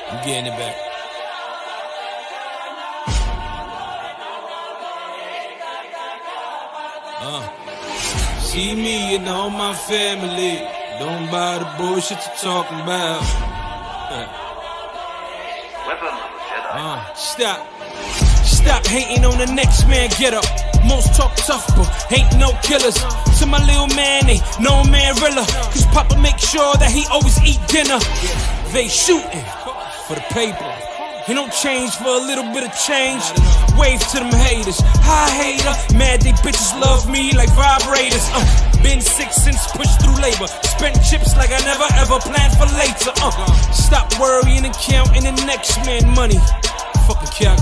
I'm getting it back. See me and all my family. Don't buy the bullshit you're talking about. Stop hating on the next man, get up. Most talk tough, but ain't no killers. To my little man, ain't no man realer. Cause Papa make sure that he always eat dinner. They shooting for the paper. He don't change for a little bit of change. Wave to them haters. Hi hater, mad they bitches love me like vibrators. Been sick since pushed through labor. Spent chips like I never ever planned for later. Stop worrying and counting the next man money. Fucking calc.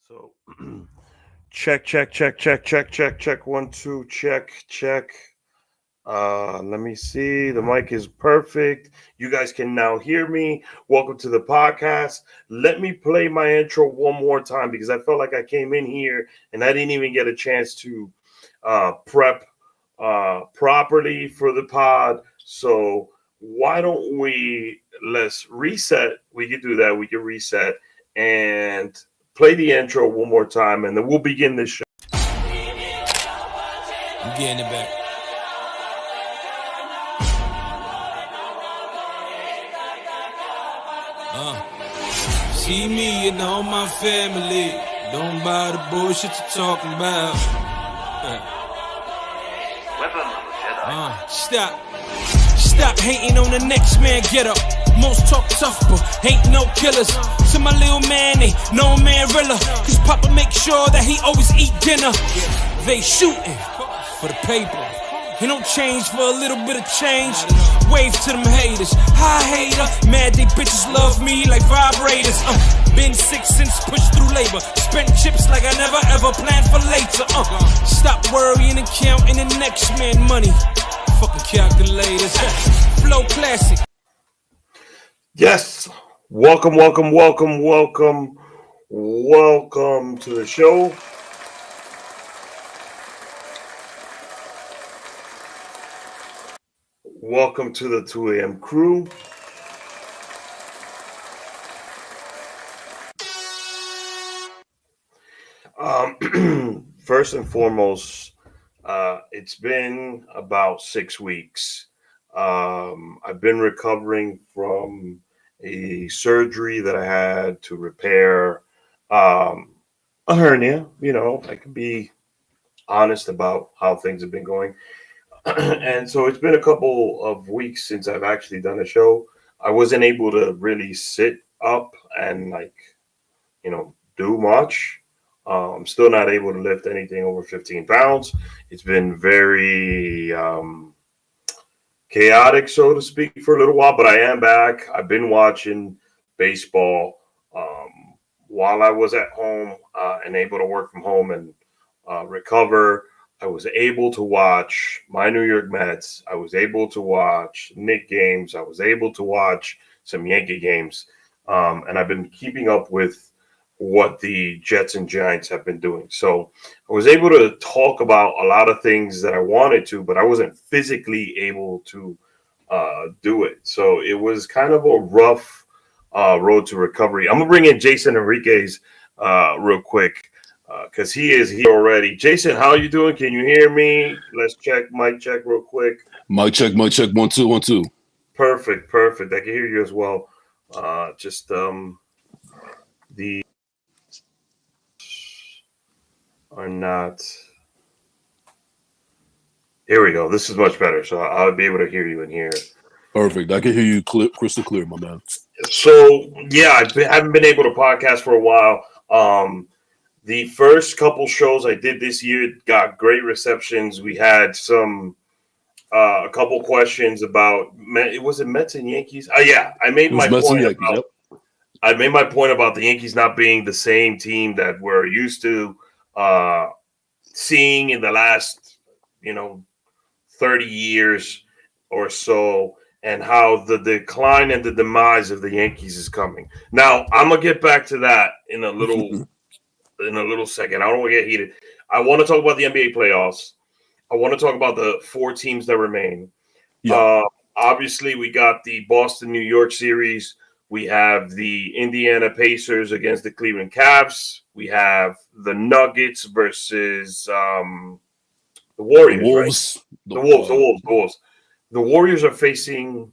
So check. 1, 2, check. Let me see. The mic is perfect. You guys can now hear me. Welcome to the podcast. Let me play my intro one more time because I felt like I came in here and I didn't even get a chance to prep properly for the pod. So why don't let's reset? We can do that. We can reset and play the intro one more time, and then we'll begin this show. I'm getting it back. See me and all my family. Don't buy the bullshit you're talking about. Stop hating on the next man, get up. Most talk tough, but ain't no killers. To my little man, ain't no man realer. Cause Papa make sure that he always eat dinner. They shooting for the paper. He don't change for a little bit of change. Wave to them haters. Hi hater, mad they bitches love me like vibrators. Been sick since pushed through labor. Spent chips like I never ever planned for later. Stop worrying and counting the next man money. Fucking calculators. Flow classic. Yes. Welcome to the show. Welcome to the 2 a.m. crew. First and foremost, it's been about 6 weeks. I've been recovering from a surgery that I had to repair a hernia. You know, I can be honest about how things have been going. And so it's been a couple of weeks since I've actually done a show. I wasn't able to really sit up and do much. I'm still not able to lift anything over 15 pounds. It's been very chaotic, so to speak, for a little while, but I am back. I've been watching baseball while I was at home and able to work from home and recover. I was able to watch my New York Mets. I was able to watch Knicks games. I was able to watch some Yankee games. And I've been keeping up with what the Jets and Giants have been doing. So I was able to talk about a lot of things that I wanted to, but I wasn't physically able to do it. So it was kind of a rough road to recovery. I'm going to bring in Jason Enriquez real quick because he is here already. Jason, how are you doing? Can you hear me? Let's check. Mic check real quick. Mic check. 1 2 1 2. Perfect. I can hear you as well. Just the are not. Here we go. This is much better. So I'll be able to hear you in here. Perfect. I can hear you crystal clear, my man. So yeah, haven't been able to podcast for a while. The first couple shows I did this year got great receptions. We had a couple questions about was it Mets and Yankees? Yeah, I made my point about. I made my point about the Yankees not being the same team that we're used to seeing in the last, 30 years or so, and how the decline and the demise of the Yankees is coming. Now, I'm gonna get back to that in a little second. I don't want to get heated. I want to talk about the NBA playoffs. I want to talk about the 4 teams that remain. Yeah. Obviously, we got the Boston-New York series. We have the Indiana Pacers against the Cleveland Cavs. We have the Nuggets versus the Warriors. The Wolves. Right? The Wolves. The Warriors are facing.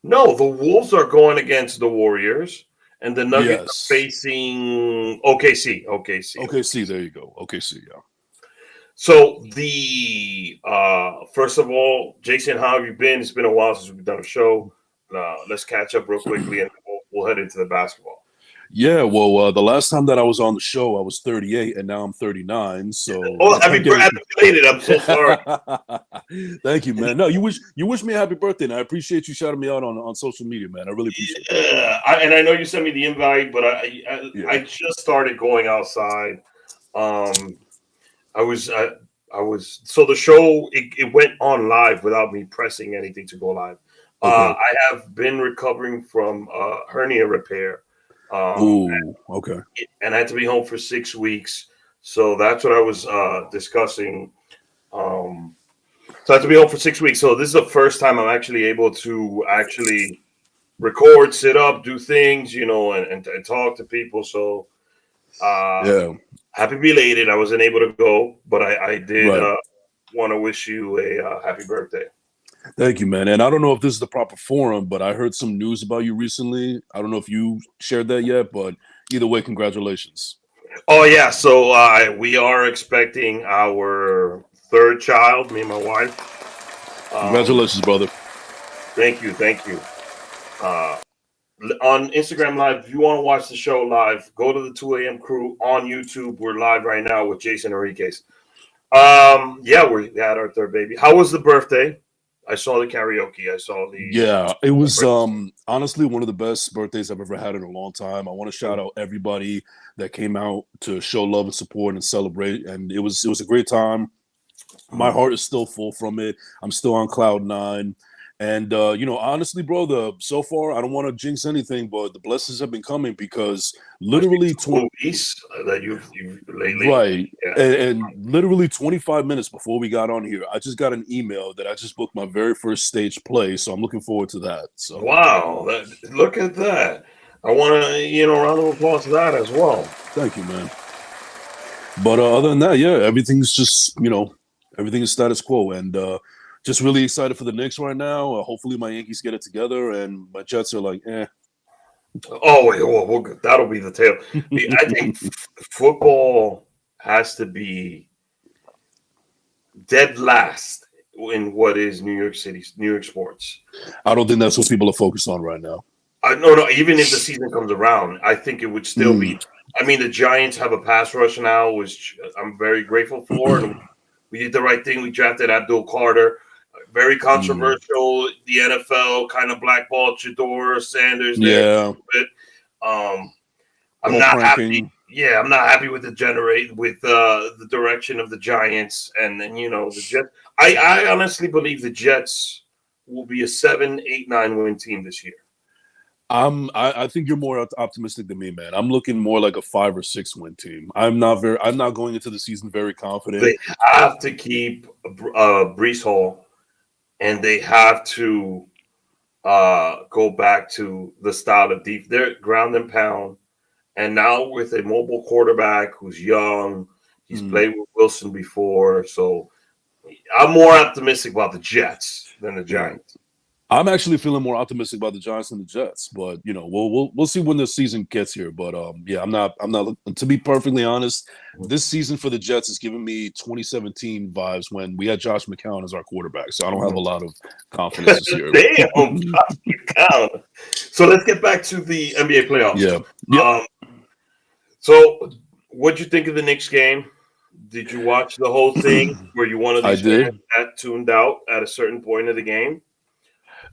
No, the Wolves are going against the Warriors, and the Nuggets are facing OKC. OKC. There you go. OKC. Yeah. So the first of all, Jason, how have you been? It's been a while since we've done a show. Let's catch up real quickly, and we'll head into the basketball. Yeah, well, the last time that I was on the show, I was 38, and now I'm 39. So, happy belated! I'm so sorry. Thank you, man. No, you wish me a happy birthday, and I appreciate you shouting me out on social media, man. I really appreciate it. Yeah, and I know you sent me the invite, but I just started going outside. I was so the show it went on live without me pressing anything to go live. Okay. I have been recovering from hernia repair. Okay. And I had to be home for 6 weeks. So that's what I was discussing. So I had to be home for 6 weeks. So this is the first time I'm actually able to actually record, sit up, do things, and talk to people. So happy belated. I wasn't able to go, but I did want to wish you a happy birthday. Thank you, man. And I don't know if this is the proper forum, but I heard some news about you recently. I don't know if you shared that yet, but either way, congratulations. Oh, yeah. So we are expecting our 3rd child, me and my wife. Congratulations, brother. Thank you. On Instagram Live, if you want to watch the show live, go to the 2 a.m. crew on YouTube. We're live right now with Jason Enriquez. We had our 3rd baby. How was the birthday? I saw the karaoke. I saw the. Yeah, it was honestly one of the best birthdays I've ever had in a long time. I want to shout out everybody that came out to show love and support and celebrate, and it was a great time. My heart is still full from it. I'm still on cloud 9. And, honestly, bro, so far, I don't want to jinx anything, but the blessings have been coming because literally that you've lately. Right. Yeah. And literally 25 minutes before we got on here, I just got an email that I just booked my very first stage play. So I'm looking forward to that. So wow. Look at that. I want to, round of applause to that as well. Thank you, man. But other than that, everything's just, everything is status quo. And, just really excited for the Knicks right now. Hopefully my Yankees get it together, and my Jets are like, eh. Oh, wait, well, that'll be the tale. I think football has to be dead last in what is New York sports. I don't think that's what people are focused on right now. No. Even if the season comes around, I think it would still be I mean, the Giants have a pass rush now, which I'm very grateful for, and we did the right thing. We drafted Abdul Carter. Very controversial. The NFL kind of blackballed Shador Sanders there a Yeah. little bit. I'm All not pranking. happy. Yeah, I'm not happy with the direction of the Giants, and then the Jets. I honestly believe the Jets will be a 7, 8, 9 win team this year. I think you're more optimistic than me, man. I'm looking more like a 5 or 6 win team. I'm not going into the season very confident. They have to keep Brees Hall, and they have to go back to the style of deep. They're ground and pound. And now with a mobile quarterback who's young, he's played with Wilson before. So I'm more optimistic about the Jets than the Giants. I'm actually feeling more optimistic about the Giants than the Jets, but we'll see when the season gets here. But I'm not. To be perfectly honest, this season for the Jets is giving me 2017 vibes when we had Josh McCown as our quarterback. So I don't have a lot of confidence this year. Damn, Josh McCown. So let's get back to the NBA playoffs. Yeah. So what'd you think of the Knicks game? Did you watch the whole thing? Were you one of these fans that tuned out at a certain point of the game?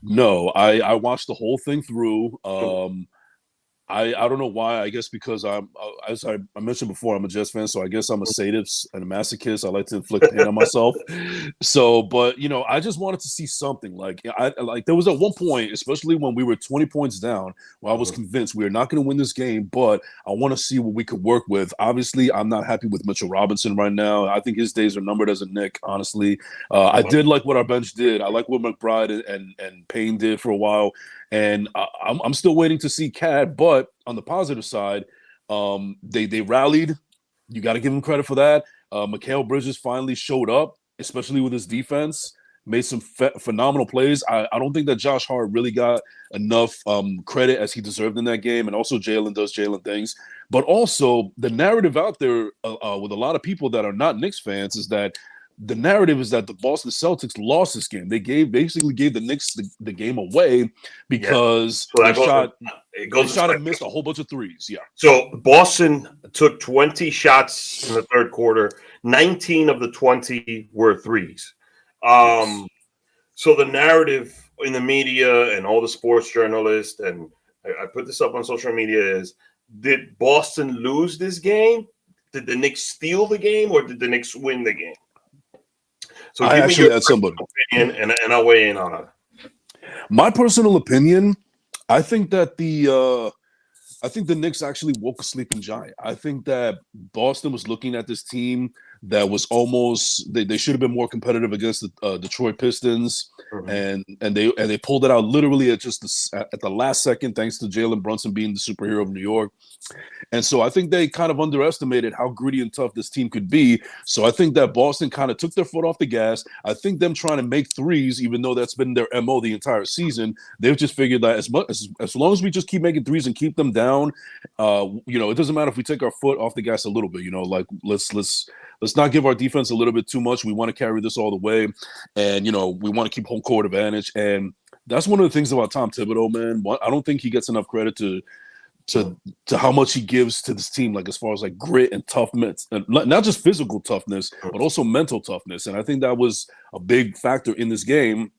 No, I watched the whole thing through. I don't know why. I guess because as I mentioned before, I'm a Jets fan, so I guess I'm a sadist and a masochist. I like to inflict pain on myself. So, but I just wanted to see something. Like there was at one point, especially when we were 20 points down, where I was convinced we are not going to win this game, but I want to see what we could work with. Obviously, I'm not happy with Mitchell Robinson right now. I think his days are numbered as a Knick. Honestly, I did like what our bench did. I like what McBride and Payne did for a while. And I'm still waiting to see Cad, but on the positive side, they rallied. You got to give him credit for that. Mikal Bridges finally showed up, especially with his defense. Made some phenomenal plays. I don't think that Josh Hart really got enough credit as he deserved in that game. And also Jalen does Jalen things. But also the narrative out there with a lot of people that are not Knicks fans is that the narrative is that the Boston Celtics lost this game. They basically gave the Knicks the game away because they shot and missed a whole bunch of threes. Yeah. So Boston took 20 shots in the third quarter. 19 of the 20 were threes. So the narrative in the media and all the sports journalists, and I put this up on social media, is: did Boston lose this game? Did the Knicks steal the game, or did the Knicks win the game? So I actually had somebody opinion, and I'll weigh in on it. My personal opinion, I think that the Knicks actually woke a sleeping giant. I think that Boston was looking at this team that was almost they should have been more competitive against the Detroit Pistons, and they pulled it out literally at the last second, thanks to Jalen Brunson being the superhero of New York. And so I think they kind of underestimated how gritty and tough this team could be. So I think that Boston kind of took their foot off the gas. I think them trying to make threes, even though that's been their MO the entire season, they've just figured that as long as we just keep making threes and keep them down, it doesn't matter if we take our foot off the gas a little bit. Like let's not give our defense a little bit too much. We want to carry this all the way, and we want to keep home court advantage. And that's one of the things about Tom Thibodeau, man. I don't think he gets enough credit to how much he gives to this team, like as far as like grit and toughness, and not just physical toughness, but also mental toughness. And I think that was a big factor in this game.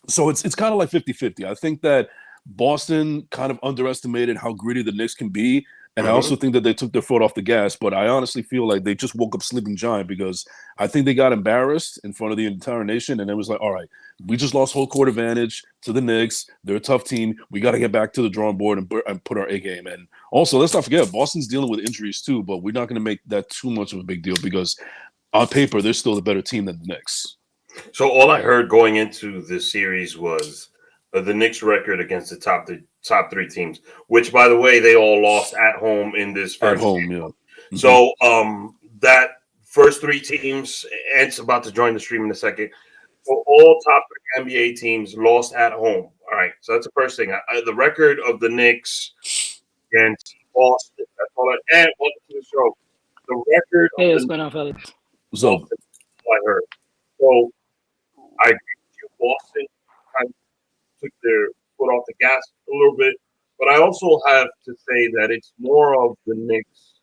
So it's kind of like 50-50. I think that Boston kind of underestimated how gritty the Knicks can be. And I also think that they took their foot off the gas, but I honestly feel like they just woke up sleeping giant, because I think they got embarrassed in front of the entire nation. And it was like, all right, we just lost whole court advantage to the Knicks. They're a tough team. We got to get back to the drawing board and put our A game. And also, let's not forget, Boston's dealing with injuries too, but we're not going to make that too much of a big deal, because on paper, they're still a better team than the Knicks. So all I heard going into this series was the Knicks record against the top three teams, which, by the way, they all lost at home in this first game. Yeah. Mm-hmm. So that first three teams, Ant's about to join the stream in a second. So all top three NBA teams lost at home. All right, so that's the first thing. The record of the Knicks against Boston. That's all. And welcome to the show. The record. Hey, what's going on, fellas? So I heard. So I agree with you. Boston kind of took their foot off the gas a little bit, but I also have to say that it's more of the Knicks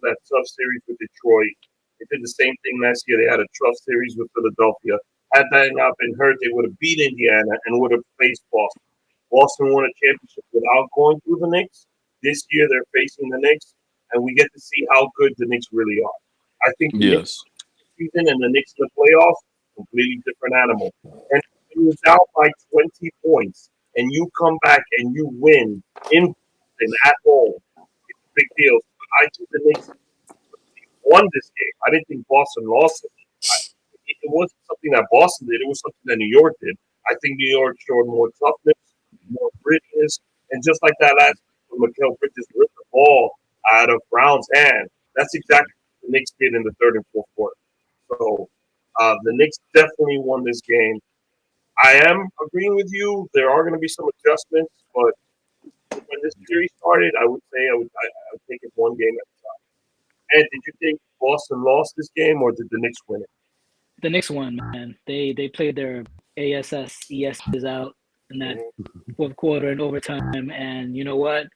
that tough series with Detroit. They did the same thing last year. They had a tough series with Philadelphia. Had that not been hurt, they would have beat Indiana and would have faced Boston. Boston won a championship without going through the Knicks. This year they're facing the Knicks, and we get to see how good the Knicks really are. I think the Knicks Yes. season and the Knicks in the playoffs, completely different animal. And when you're down by 20 points and you come back and you win in Boston at home, it's a big deal. I think the Knicks won this game. I didn't think Boston lost it. It wasn't something that Boston did. It was something that New York did. I think New York showed more toughness, more grittiness, and just like that last week when Mikal Bridges ripped the ball out of Brown's hand, that's exactly what the Knicks did in the third and fourth quarter. So the Knicks definitely won this game. I am agreeing with you. There are going to be some adjustments, but when this series started, I would say I would take it one game at a time. And did you think Boston lost this game, or did the Knicks win it? The Knicks won, man. They played their ESs out in that fourth quarter and overtime, and you know what?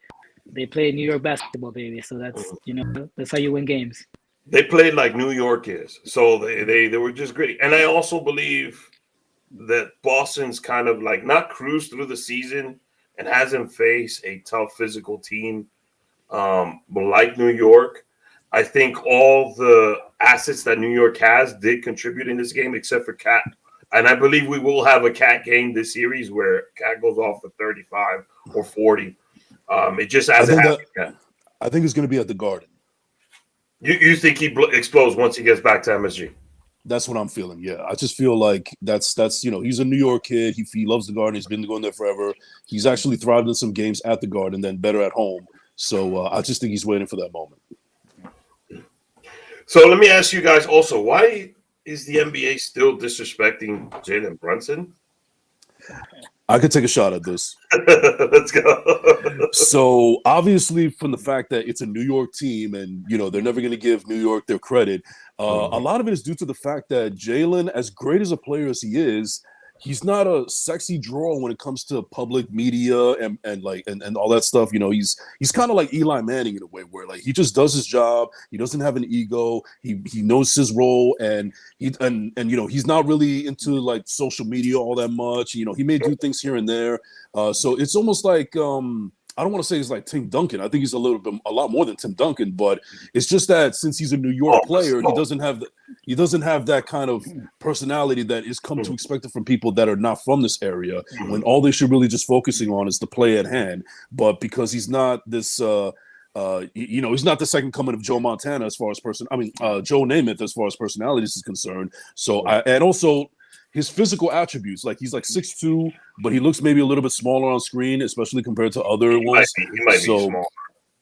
They played New York basketball, baby. So that's how you win games. They played like New York is, so they were just gritty. And I also believe that Boston's kind of like not cruised through the season and hasn't faced a tough physical team, like New York. I think all the assets that New York has did contribute in this game, except for Cat. And I believe we will have a Cat game this series where Cat goes off for 35 or 40. It just hasn't happened yet. I think it's going to be at the Garden. You think he explodes once he gets back to MSG? That's what I'm feeling. Yeah, I just feel like that's he's a New York kid. He loves the Garden. He's been going there forever. He's actually thrived in some games at the Garden, then better at home. So I just think he's waiting for that moment. So let me ask you guys also, why is the NBA still disrespecting Jalen Brunson? I could take a shot at this. Let's go. So obviously, from the fact that it's a New York team, and they're never going to give New York their credit. A lot of it is due to the fact that Jalen, as great as a player as he is, he's not a sexy draw when it comes to public media and all that stuff. He's kind of like Eli Manning in a way, where like he just does his job. He doesn't have an ego. He knows his role, and he's not really into like social media all that much. He may do things here and there. So it's almost like I don't want to say he's like Tim Duncan. I think he's a lot more than Tim Duncan, but it's just that since he's a New York player, he doesn't have that kind of personality that is come to expect it from people that are not from this area, when all they should really just focusing on is the play at hand. But because he's not this he's not the second coming of Joe Montana as far as Joe Namath as far as personalities is concerned. So and also his physical attributes, like he's like 6'2", but he looks maybe a little bit smaller on screen, especially compared to other ones. He might be small.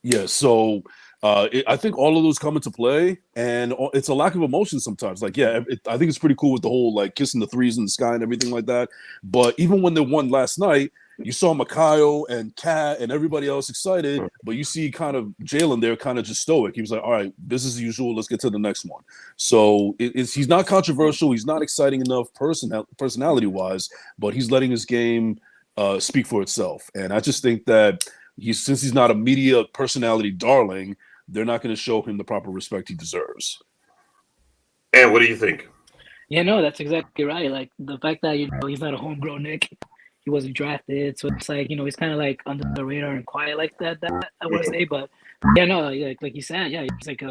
Yeah, so I think all of those come into play, and it's a lack of emotion sometimes. Like, I think it's pretty cool with the whole like kissing the threes in the sky and everything like that. But even when they won last night, you saw Mikal and Kat and everybody else excited, but you see kind of Jalen there kind of just stoic. He was like, all right, business as usual. Let's get to the next one. So he's not controversial. He's not exciting enough personality-wise, but he's letting his game speak for itself. And I just think that since he's not a media personality darling, they're not going to show him the proper respect he deserves. And what do you think? Yeah, no, that's exactly right. Like the fact that he's not a homegrown Knick. He wasn't drafted, so it's like he's kind of like under the radar and quiet like that. I want to say, but like you said, he's like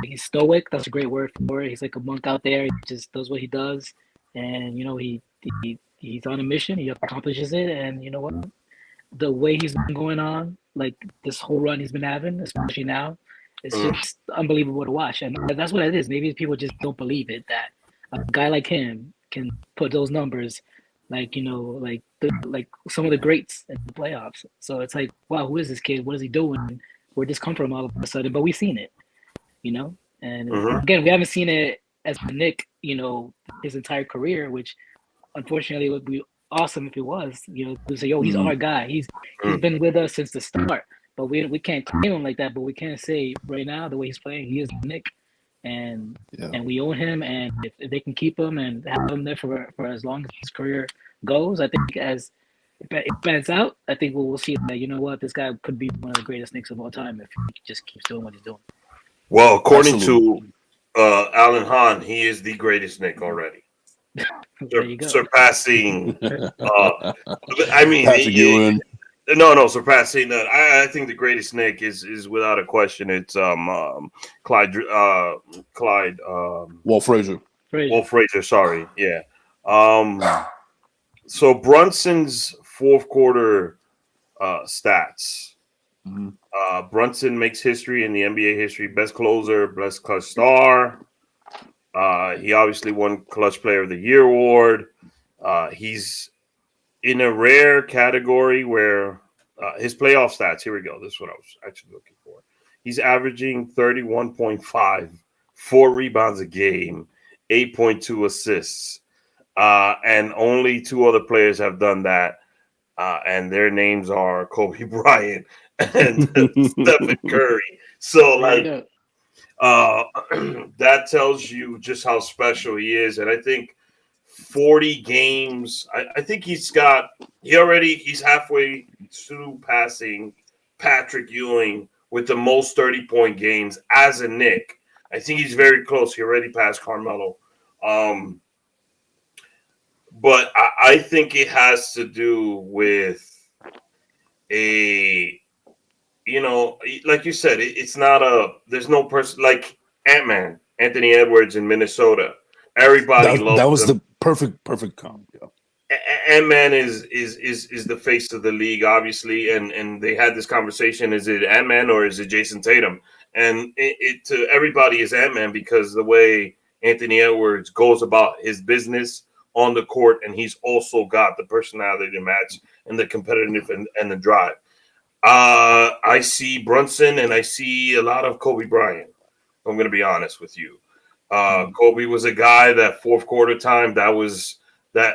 he's stoic. That's a great word for it. He's like a monk out there. He just does what he does, and he's on a mission. He accomplishes it, and you know what? The way he's been going on, like this whole run he's been having, especially now, it's just unbelievable to watch. And that's what it is. Maybe people just don't believe it that a guy like him can put those numbers. Like like some of the greats in the playoffs. So it's like, wow, who is this kid? What is he doing? Where'd this come from all of a sudden? But we've seen it, And again, we haven't seen it as a Knick, his entire career. Which, unfortunately, would be awesome if it was. To say, he's our guy. He's been with us since the start. But we can't claim him like that. But we can't say right now the way he's playing, he is Knick. And we own him, and if they can keep him and have him there for as long as his career goes, I think as it pans out, I think we'll see that this guy could be one of the greatest Knicks of all time if he just keeps doing what he's doing. Well, according Absolutely. to Alan Hahn, he is the greatest Nick already, There you go. surpassing. I mean, Patrick Ewing. no, surpassing that. I think the greatest Nick is without a question. It's Clyde Walt Frazier. Wolf Frazier. Sorry, yeah. So Brunson's fourth quarter stats. Mm-hmm. Brunson makes history in the NBA history. Best closer, best clutch star. He obviously won Clutch Player of the Year award. He's in a rare category where his playoff stats. Here we go. This is what I was actually looking for. He's averaging 31.5, 4 rebounds a game, 8.2 assists, and only 2 other players have done that. And their names are Kobe Bryant and Stephen Curry. So, like, that tells you just how special he is. And I think 40 games, I think he's halfway to passing Patrick Ewing with the most 30-point games as a Knick. I think he's very close. He already passed Carmelo. But I think it has to do with like you said, it's not there's no person like Ant-Man, Anthony Edwards in Minnesota. Everybody loves that was him. the perfect comment. Yeah. Ant-Man is the face of the league, obviously, and they had this conversation: is it Ant-Man or is it Jason Tatum? And it to everybody is Ant-Man because the way Anthony Edwards goes about his business on the court, and he's also got the personality to match and the competitive and the drive. I see Brunson and I see a lot of Kobe Bryant. I'm going to be honest with you. Kobe was a guy that fourth quarter time that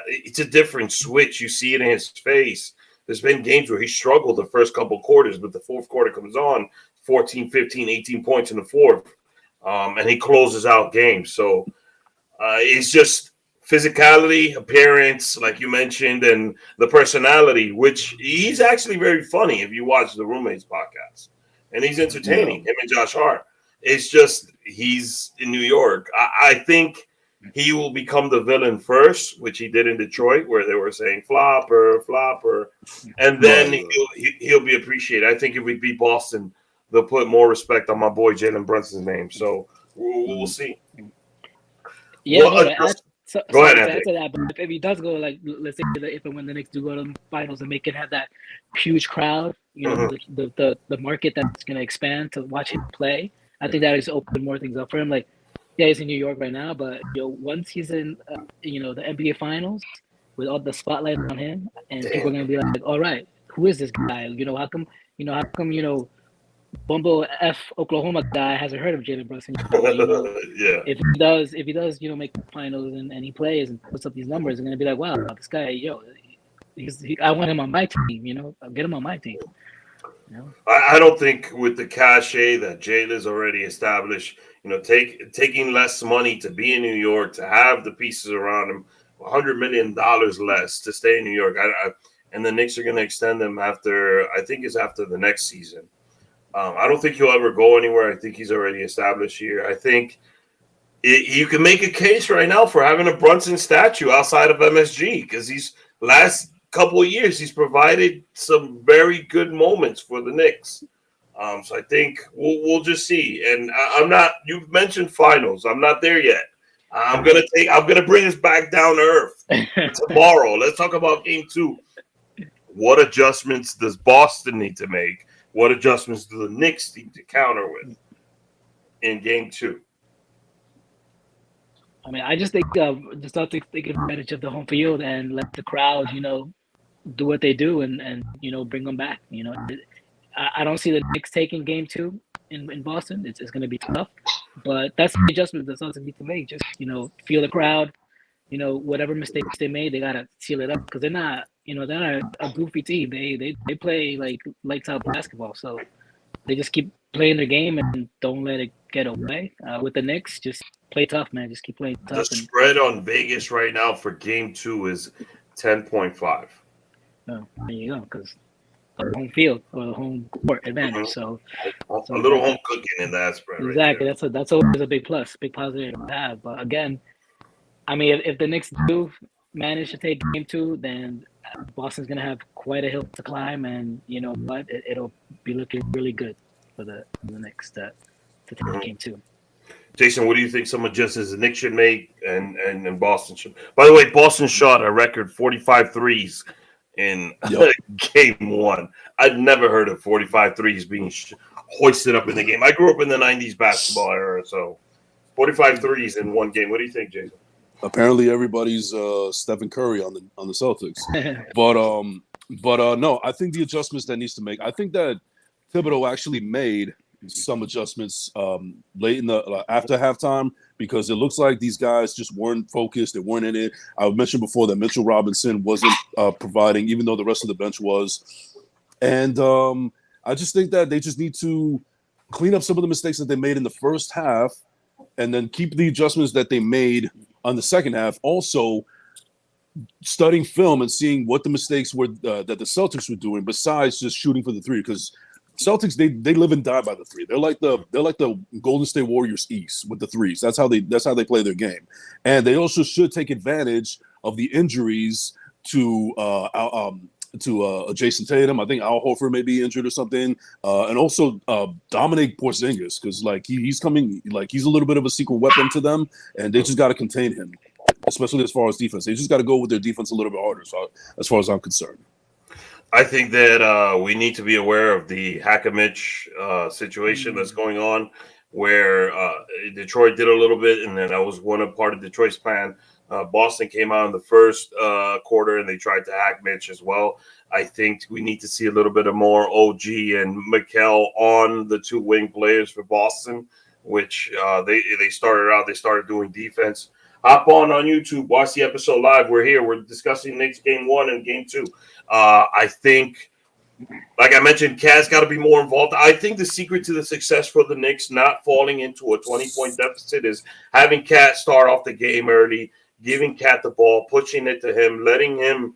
it's a different switch. You see it in his face. There's been games where he struggled the first couple quarters, but the fourth quarter comes on 14, 15, 18 points in the fourth. And he closes out games. So it's just physicality, appearance, like you mentioned, and the personality, which he's actually very funny if you watch the Roommates podcast. And he's entertaining, him and Josh Hart. It's just he's in New York. I think he will become the villain first, which he did in Detroit, where they were saying flopper, and then he'll be appreciated. I think if we beat Boston, they'll put more respect on my boy Jalen Brunson's name. So we'll see. Yeah, go ahead, Anthony. Answer that, but if he does go, like, let's say if and when the Knicks do go to the finals and make it have that huge crowd, the market that's going to expand to watch him play, I think that is open more things up for him. Like, yeah, he's in New York right now, but once he's in, the NBA finals with all the spotlight on him, and people are going to be like, all right, who is this guy? How come Bumble F Oklahoma guy hasn't heard of Jalen Brunson? Yeah. If he does, make the finals and he plays and puts up these numbers, they're gonna be like, wow, this guy, I want him on my team. I'll get him on my team. I don't think with the cachet that Jalen's already established, taking less money to be in New York, to have the pieces around him, $100 million less to stay in New York. And the Knicks are going to extend him after the next season. I don't think he'll ever go anywhere. I think he's already established here. I think you can make a case right now for having a Brunson statue outside of MSG because these last couple of years he's provided some very good moments for the Knicks. So I think we'll just see. And I'm not. You've mentioned finals. I'm not there yet. I'm gonna bring us back down to earth tomorrow. Let's talk about Game 2. What adjustments does Boston need to make? What adjustments do the Knicks need to counter with in Game 2? I mean, I just think the Celtics take advantage of the home field and let the crowd, do what they do and bring them back. I don't see the Knicks taking Game 2 in Boston. It's going to be tough, but that's the adjustment the Celtics need to make. Just feel the crowd. Whatever mistakes they made, they gotta seal it up because they're not a goofy team. They play like lights out basketball. So they just keep playing their game and don't let it get away. With the Knicks, just play tough, man. Just keep playing tough. The spread on Vegas right now for Game 2 is 10.5. Oh, there you go. Because home field or the home court advantage. Mhm. So A little home cooking in that spread right exactly, there. that's always a big plus, big positive to have. But again, I mean, if the Knicks do manage to take game two, then Boston's gonna have quite a hill to climb, and you know what, it'll be looking really good for the Knicks to take game two. Jason, what do you think some adjustments the Knicks should make and Boston should? By the way, Boston shot a record 45 threes in Yep. game one. I'd never heard of 45 threes being hoisted up in the game. I grew up in the 90s basketball era, so 45 threes in one game. What do you think, Jason? Apparently, everybody's Stephen Curry on the Celtics. But no, I think the adjustments that needs to make. I think that Thibodeau actually made some adjustments late in the after halftime because it looks like these guys just weren't focused. They weren't in it. I mentioned before that Mitchell Robinson wasn't providing, even though the rest of the bench was. And I just think that they just need to clean up some of the mistakes that they made in the first half, and then keep the adjustments that they made on the second half. Also, studying film and seeing what the mistakes were that the Celtics were doing, besides just shooting for the three, because Celtics they live and die by the three. They're like the Golden State Warriors East with the threes. That's how they play their game, and they also should take advantage of the injuries to Jason Tatum. I think Al Horford may be injured or something, and also Dominic Porzingis, because like he's coming, like he's a little bit of a secret weapon to them, and they just got to contain him, especially as far as defense. They just got to go with their defense a little bit harder, so as far as I'm concerned. I think that we need to be aware of the Hack-a-Mitch situation that's going on, where Detroit did a little bit, and then that was part of Detroit's plan. Boston came out in the first quarter, and they tried to hack Mitch as well. I think we need to see a little bit of more OG and Mikal on the two wing players for Boston, which they started doing defense. Hop on YouTube, watch the episode live. We're here. We're discussing Knicks game one and game two. I think, like I mentioned, Cat's got to be more involved. I think the secret to the success for the Knicks not falling into a 20-point deficit is having Cat start off the game early, giving Cat the ball, pushing it to him, letting him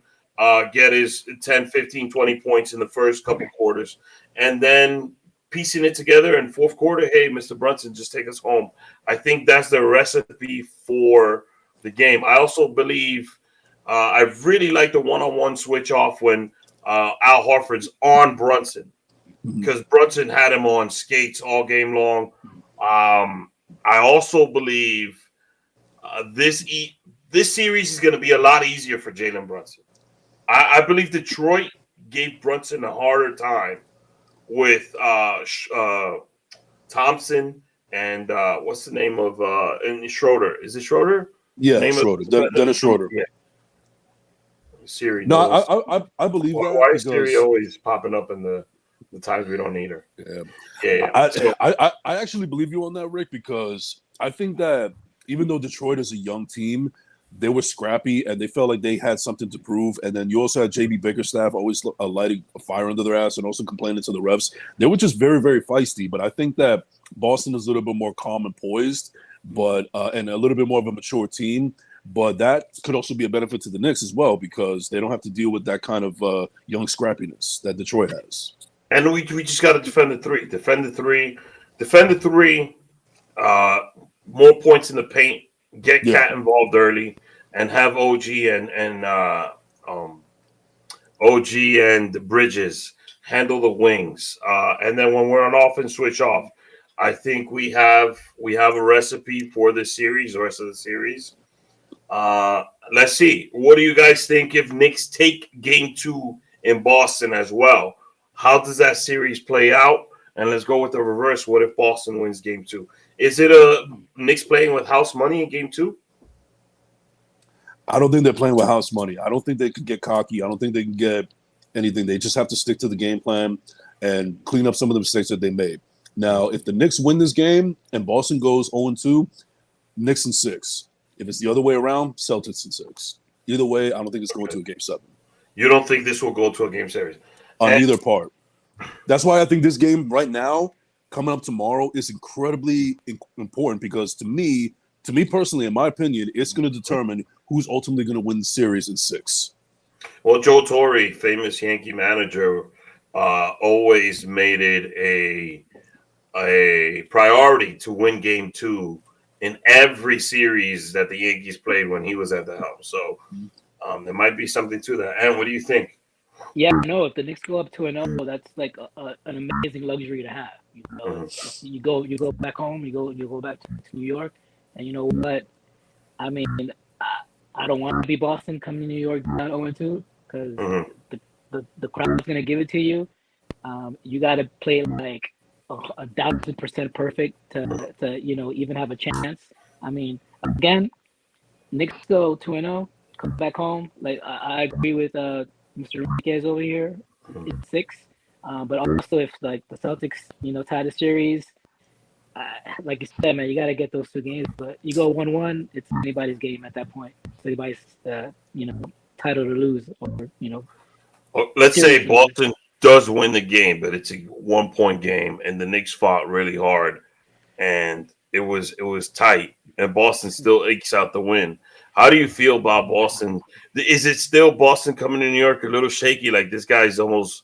get his 10, 15, 20 points in the first couple quarters, and then piecing it together in fourth quarter. Hey, Mr. Brunson, just take us home. I think that's the recipe for the game. I also believe I really like the one-on-one switch off when Al Horford's on Brunson, because Brunson had him on skates all game long. I also believe this series is going to be a lot easier for Jalen Brunson. I believe Detroit gave Brunson a harder time with Thompson and what's the name of and Schroeder? Is it Schroeder? Yeah, Schroeder. Dennis Schroeder. Yeah. Siri. No, I believe that. Why is Siri always popping up in the times we don't need her? Yeah. I actually believe you on that, Rick, because I think that even though Detroit is a young team, they were scrappy and they felt like they had something to prove. And then you also had JB Bickerstaff always lighting a fire under their ass and also complaining to the refs. They were just very, very feisty. But I think that Boston is a little bit more calm and poised, but and a little bit more of a mature team. But that could also be a benefit to the Knicks as well, because they don't have to deal with that kind of young scrappiness that Detroit has. And we just got to defend the three. Defend the three. More points in the paint. Get Cat involved early, and have OG and Bridges handle the wings. And then when we're on offense, switch off. I think we have a recipe for this series, the rest of the series. Let's see. What do you guys think if Knicks take game two in Boston as well? How does that series play out? And let's go with the reverse. What if Boston wins game two? Is it a Knicks playing with house money in game two? I don't think they're playing with house money. I don't think they could get cocky. I don't think they can get anything. They just have to stick to the game plan and clean up some of the mistakes that they made. Now, if the Knicks win this game and Boston goes 0-2, Knicks in 6. If it's the other way around, Celtics in 6. Either way, I don't think it's going to a game 7. You don't think this will go to a game series? On either part. That's why I think this game right now, coming up tomorrow, is incredibly important, because to me personally, in my opinion, it's going to determine who's ultimately going to win the series in 6. Well, Joe Torre, famous Yankee manager, always made it a priority to win Game 2 in every series that the Yankees played when he was at the helm. So there might be something to that. And what do you think? Yeah, no. If the Knicks go up 2-0, that's like an amazing luxury to have. You know, you go back home, you go back to New York, and you know what? I mean, I don't want to be Boston coming to New York down 0-2 because Mhm. the crowd's gonna give it to you. You got to play like 1,000% perfect to even have a chance. I mean, again, Knicks go 2-0, come back home. Like I agree with Mr. Enriquez over here. It's 6, but also if like the Celtics tie the series, like you said, man, you got to get those 2 games. But you go 1-1, it's anybody's game at that point. It's anybody's title to lose or Well, let's say series to lose. Boston does win the game, but it's a 1 point game, and the Knicks fought really hard, and it was tight, and Boston still ekes out the win. How do you feel about Boston? Is it still Boston coming to New York a little shaky? Like this guy's almost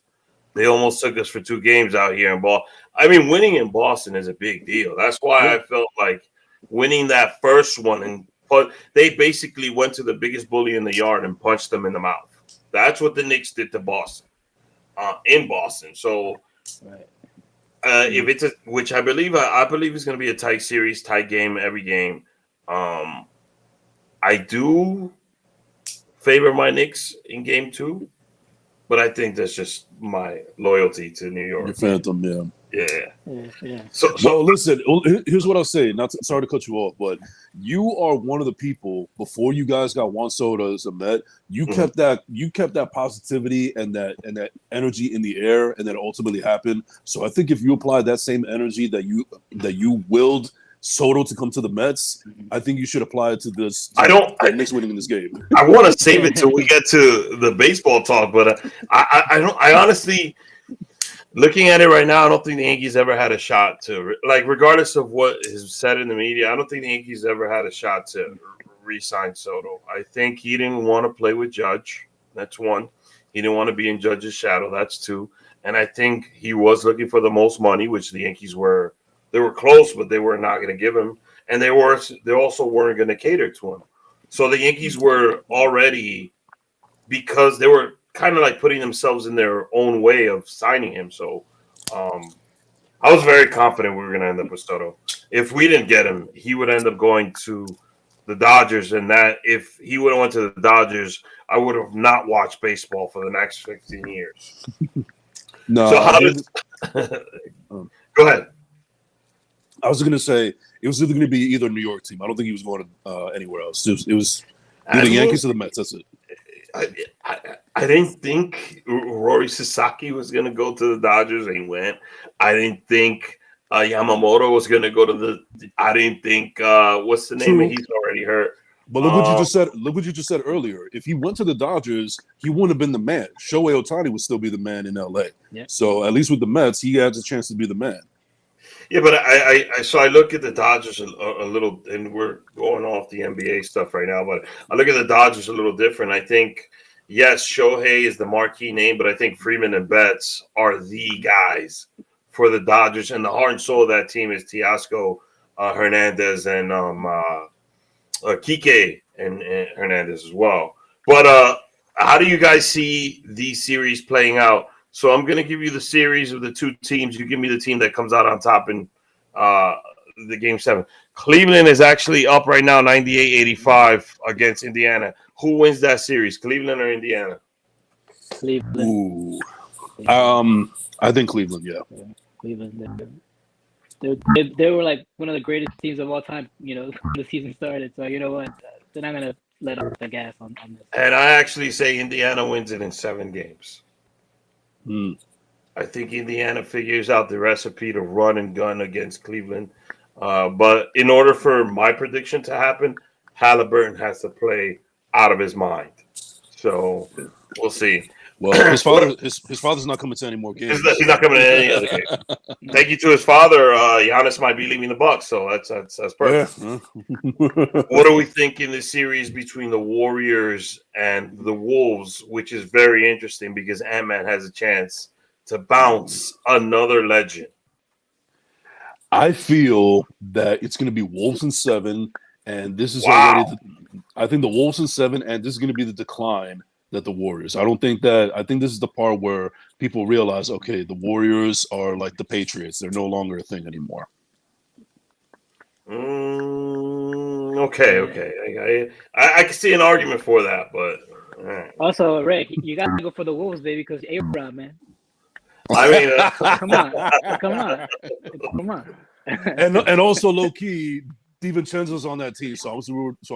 they almost took us for 2 games out here in Boston. I mean, winning in Boston is a big deal. That's why Yeah. I felt like winning that first one they basically went to the biggest bully in the yard and punched them in the mouth. That's what the Knicks did to Boston, in Boston. So Right. if it's which I believe is going to be a tight series, tight game every game. Um, I do favor my Knicks in Game 2, but I think that's just my loyalty to New Your York. Phantom, yeah. Yeah. Yeah. So Well, listen. Here's what I'll say. Sorry to cut you off, but you are one of the people. Before you guys got Juan Soto as a Met, you kept that positivity and that energy in the air, and that ultimately happened. So I think if you apply that same energy that you willed Soto to come to the Mets, I think you should apply it to this. The Knicks winning in this game. I want to save it till we get to the baseball talk, but I don't. I honestly, looking at it right now, I don't think the Yankees ever had a shot to regardless of what is said in the media. I don't think the Yankees ever had a shot to re-sign Soto. I think he didn't want to play with Judge. That's one. He didn't want to be in Judge's shadow. That's 2. And I think he was looking for the most money, which the Yankees were. They were close, but they were not going to give him, and they also weren't going to cater to him. So the Yankees were already, because they were kind of like putting themselves in their own way of signing him. So I was very confident we were going to end up with Soto. If we didn't get him, he would end up going to the Dodgers, and that if he would have went to the Dodgers, I would have not watched baseball for the next 15 years. No, So how does go ahead. I was going to say it was either going to be either New York team. I don't think he was going anywhere else. It was either Yankees or the Mets. That's it. I didn't think Rory Sasaki was going to go to the Dodgers, and he went. I didn't think Yamamoto was going to go to the. I didn't think what's the name? True. He's already hurt. But look what you just said. Look what you just said earlier. If he went to the Dodgers, he wouldn't have been the man. Shohei Ohtani would still be the man in LA. Yeah. So at least with the Mets, he has a chance to be the man. Yeah, but I look at the Dodgers a little, and we're going off the NBA stuff right now, but I look at the Dodgers a little different. I think, yes, Shohei is the marquee name, but I think Freeman and Betts are the guys for the Dodgers, and the heart and soul of that team is Teoscar Hernandez and Kike and Hernandez as well. But how do you guys see these series playing out? So I'm going to give you the series of the 2 teams. You give me the team that comes out on top in the Game 7. Cleveland is actually up right now 98-85 against Indiana. Who wins that series, Cleveland or Indiana? Cleveland. Ooh. I think Cleveland, yeah. Cleveland. They were like one of the greatest teams of all time, when the season started. So you know what? They're not going to let off the gas on this. And I actually say Indiana wins it in 7 games. I think Indiana figures out the recipe to run and gun against Cleveland. But in order for my prediction to happen, Halliburton has to play out of his mind. So we'll see. Well, his father's not coming to any more games. He's not coming to any other game. Thank you to his father. Giannis might be leaving the Bucks, so that's perfect. Yeah. What do we think in this series between the Warriors and the Wolves, which is very interesting because Ant-Man has a chance to bounce another legend? I feel that it's going to be Wolves in 7, and this is Wow. I think the Wolves in 7, and this is going to be the decline that the Warriors. I don't think that. I think this is the part where people realize, okay, the Warriors are like the Patriots; they're no longer a thing anymore. Okay. I can see an argument for that, but all right. Also, Rick, you got to go for the Wolves, baby, because A-Rod, man. I mean, Come on. and also low key, DiVincenzo's on that team, so I'm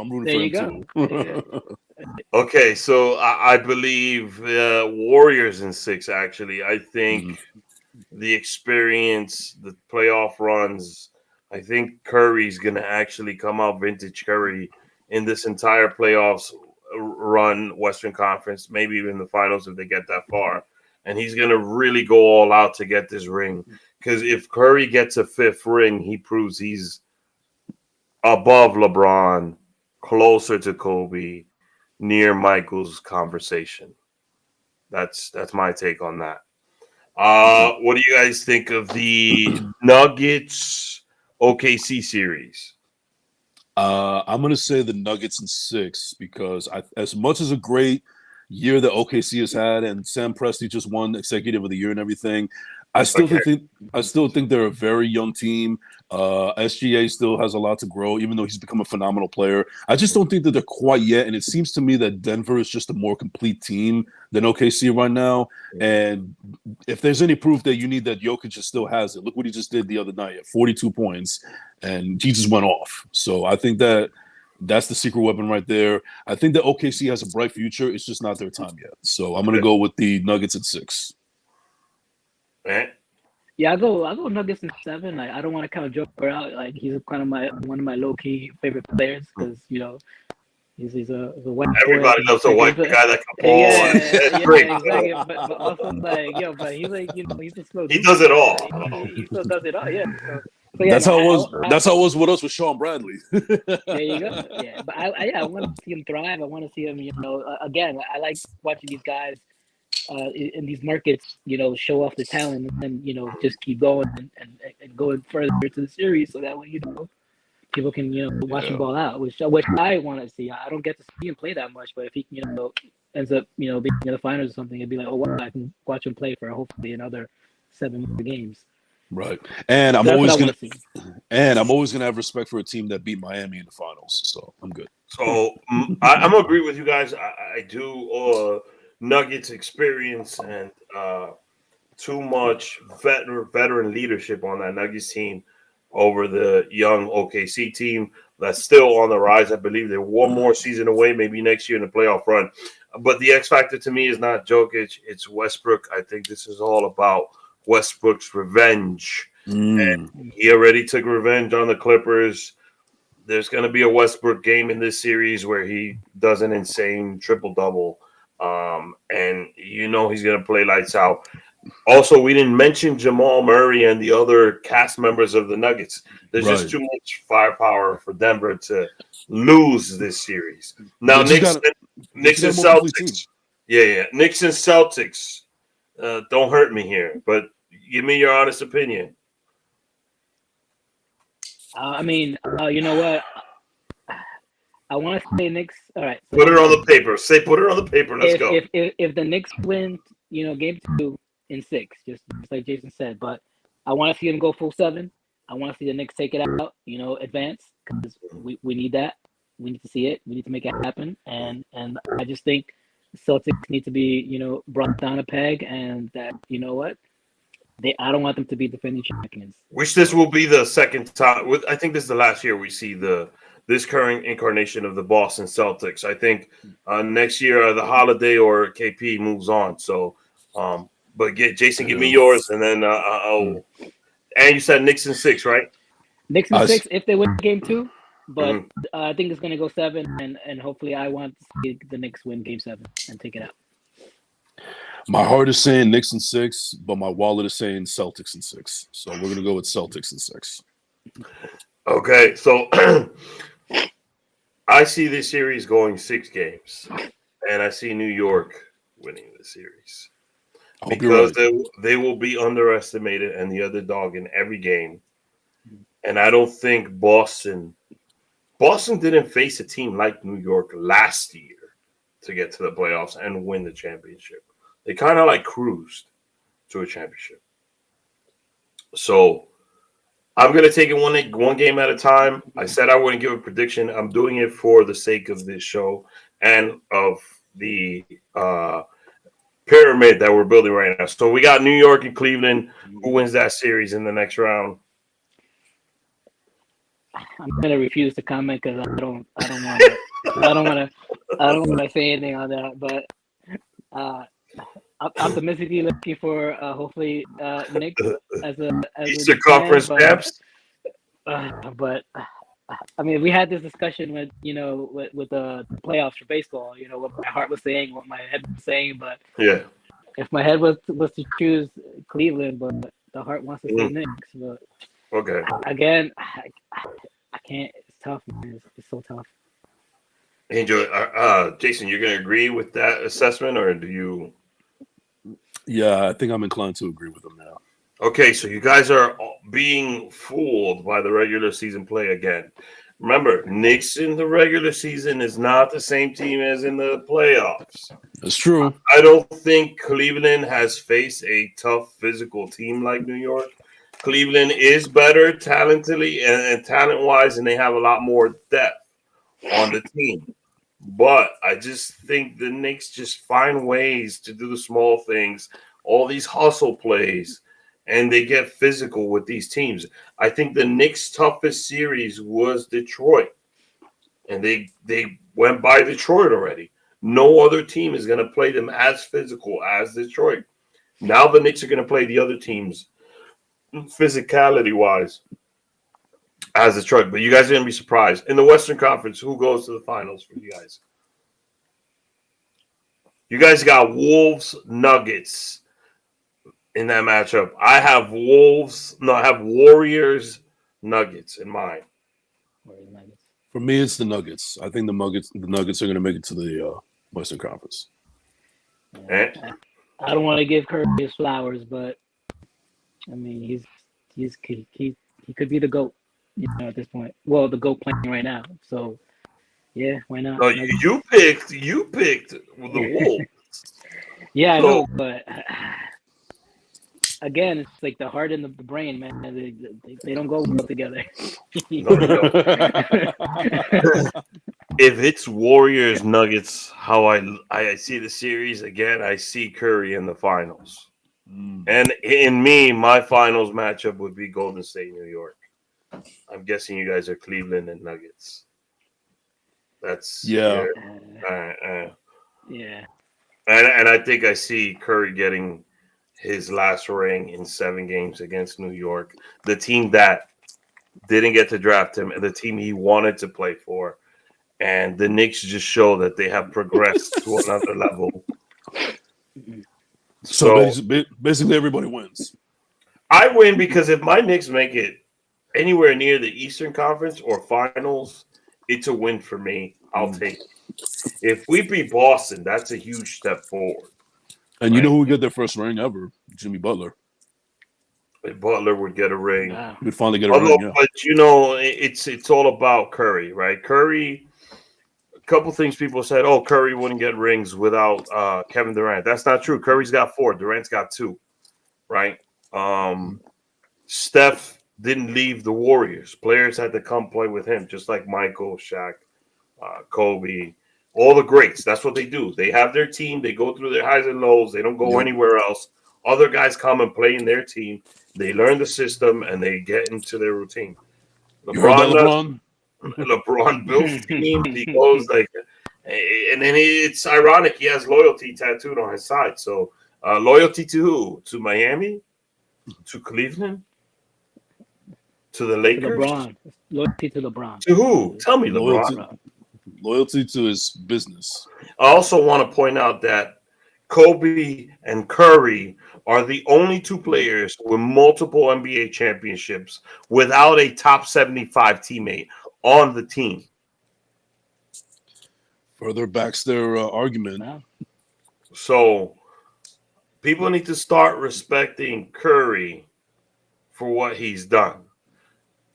rooting There for you him go. too. okay, so I believe Warriors in 6. Actually, I think the experience, the playoff runs. I think Curry's gonna actually come out vintage Curry in this entire playoffs run, Western Conference, maybe even the finals if they get that far. And he's gonna really go all out to get this ring. Because if Curry gets a 5th ring, he proves he's above LeBron, closer to Kobe, near Michael's conversation. That's my take on that. What do you guys think of the Nuggets OKC series? I'm going to say the Nuggets in 6 because as much as a great year that OKC has had, and Sam Presti just won Executive of the Year and everything, I still think they're a very young team. SGA still has a lot to grow, even though he's become a phenomenal player. I just don't think that they're quite yet, and it seems to me that Denver is just a more complete team than OKC right now. And if there's any proof that you need that Jokic just still has it, look what he just did the other night at 42 points, and he just went off. So I think that's the secret weapon right there. I think that OKC has a bright future. It's just not their time yet. So I'm going to go with the Nuggets at 6. Eh? Yeah, I'll go Nuggets in 7. Like, I don't want to count Joker out. Like, he's kind of one of my low key favorite players because he's a white boy. Everybody loves a white guy that can ball. Yeah, That's great. exactly. But also but he's like he's a slow. He does it all. He still does it all. Yeah. So That's how it was. That's how it was with us with Sean Bradley. There you go. Yeah, but I want to see him thrive. I want to see him. Again, I like watching these guys in these markets. Show off the talent and then just keep going and going further to the series, so that way people can watch him ball out, which I want to see. I don't get to see him play that much, but if he ends up being in the finals or something, it'd be like, oh wow, I can watch him play for hopefully another 7 more games. Right, and I'm always gonna have respect for a team that beat Miami in the finals. So I'm good. So I'm gonna agree with you guys. I do Nuggets experience and too much veteran leadership on that Nuggets team over the young OKC team that's still on the rise. I believe they're one more season away, maybe next year in the playoff run. But the X factor to me is not Jokic, it's Westbrook. I think this is all about Westbrook's revenge. And he already took revenge on the Clippers. There's going to be a Westbrook game in this series where he does an insane triple-double. And he's going to play lights out. Also, we didn't mention Jamal Murray and the other cast members of the Nuggets. There's just too much firepower for Denver to lose this series. Now, Knicks and Celtics. Yeah. Knicks and Celtics. Don't hurt me here, but give me your honest opinion. You know what? I want to say Knicks. All right. So put it on the paper. Put it on the paper. Let's go. If the Knicks win, game 2 in 6, just like Jason said, but I want to see them go full 7. I want to see the Knicks take it out, advance, because we need that. We need to see it. We need to make it happen. And I just think the Celtics need to be, brought down a peg, and that, I don't want them to be defending champions. Which this will be the second time. I think this is the last year we see this current incarnation of the Boston Celtics. I think next year the Holiday or KP moves on. So, but Jason, give me yours, and then and you said Knicks in 6, right? Knicks in 6 if they win game 2, but I think it's going to go 7, and hopefully I want to see the Knicks win game 7 and take it out. My heart is saying Knicks in 6, but my wallet is saying Celtics in 6. So we're going to go with Celtics in 6. Okay, so I see this series going 6 games, and I see New York winning the series. I hope you're because right. they will be underestimated and the underdog in every game. And I don't think Boston didn't face a team like New York last year to get to the playoffs and win the championship. They kind of like cruised to a championship. So I'm going to take it one game at a time. I said I wouldn't give a prediction. I'm doing it for the sake of this show and of the pyramid that we're building right now. So we got New York and Cleveland. Who wins that series in the next round? I'm gonna refuse to comment because I don't want to say anything on that. But I'm optimistically looking for hopefully Knicks as Eastern a fan, Conference champs. but I mean, we had this discussion with with the playoffs for baseball. You know what my heart was saying, what my head was saying. But Yeah. if my head was to choose Cleveland, but the heart wants to say Knicks. But Okay. again, I can't. It's tough, man. It's so tough. Angel, Jason, you're going to agree with that assessment, or do you? Yeah, I think I'm inclined to agree with him now. Okay, so you guys are being fooled by the regular season play again. Remember, Knicks in the regular season is not the same team as in the playoffs. That's true. I don't think Cleveland has faced a tough physical team like New York. Cleveland is better talently and talent-wise, and they have a lot more depth on the team. But I just think the Knicks just find ways to do the small things, all these hustle plays, and they get physical with these teams. I think the Knicks' toughest series was Detroit, and they went by Detroit already. No other team is going to play them as physical as Detroit. Now the Knicks are going to play the other teams physicality-wise as Detroit. But you guys are going to be surprised. In the Western Conference, who goes to the finals for you guys? You guys got Wolves, Nuggets in that matchup. I have Warriors, Nuggets in mind. For me, it's the Nuggets. I think the Nuggets are going to make it to the Western Conference. I don't want to give Curry his flowers, but I mean, he could be the GOAT, at this point. Well, the GOAT playing right now. So, yeah, why not? No, you picked the Wolves. Yeah, I know, but again, it's like the heart and the brain, man. They don't go well together. No. If it's Warriors Nuggets, how I see the series again, I see Curry in the finals. And in me, my finals matchup would be Golden State, New York. I'm guessing you guys are Cleveland and Nuggets. That's yeah. Yeah. And I think I see Curry getting his last ring in 7 games against New York, the team that didn't get to draft him and the team he wanted to play for. And the Knicks just show that they have progressed to another level. So basically, everybody wins. I win because if my Knicks make it anywhere near the Eastern Conference or Finals, it's a win for me. I'll take it. If we beat Boston, that's a huge step forward. And you know who would get their first ring ever? Jimmy Butler. If Butler would get a ring. Wow. He would finally get a ring, yeah. But it's all about Curry, right? Curry, a couple things people said, Curry wouldn't get rings without Kevin Durant. That's not true. Curry's got 4. Durant's got 2, right? Steph didn't leave the Warriors. Players had to come play with him, just like Michael, Shaq, Kobe, all the greats. That's what they do. They have their team. They go through their highs and lows. They don't go anywhere else. Other guys come and play in their team. They learn the system, and they get into their routine. LeBron built the team. He goes and then it's ironic. He has loyalty tattooed on his side. So loyalty to who? To Miami? To Cleveland? To the Lakers? To LeBron. Loyalty to LeBron. To who? Tell me, LeBron. Loyalty to his business. I also want to point out that Kobe and Curry are the only 2 players with multiple NBA championships without a top 75 teammate on the team. Further backs their argument. Wow. So people need to start respecting Curry for what he's done.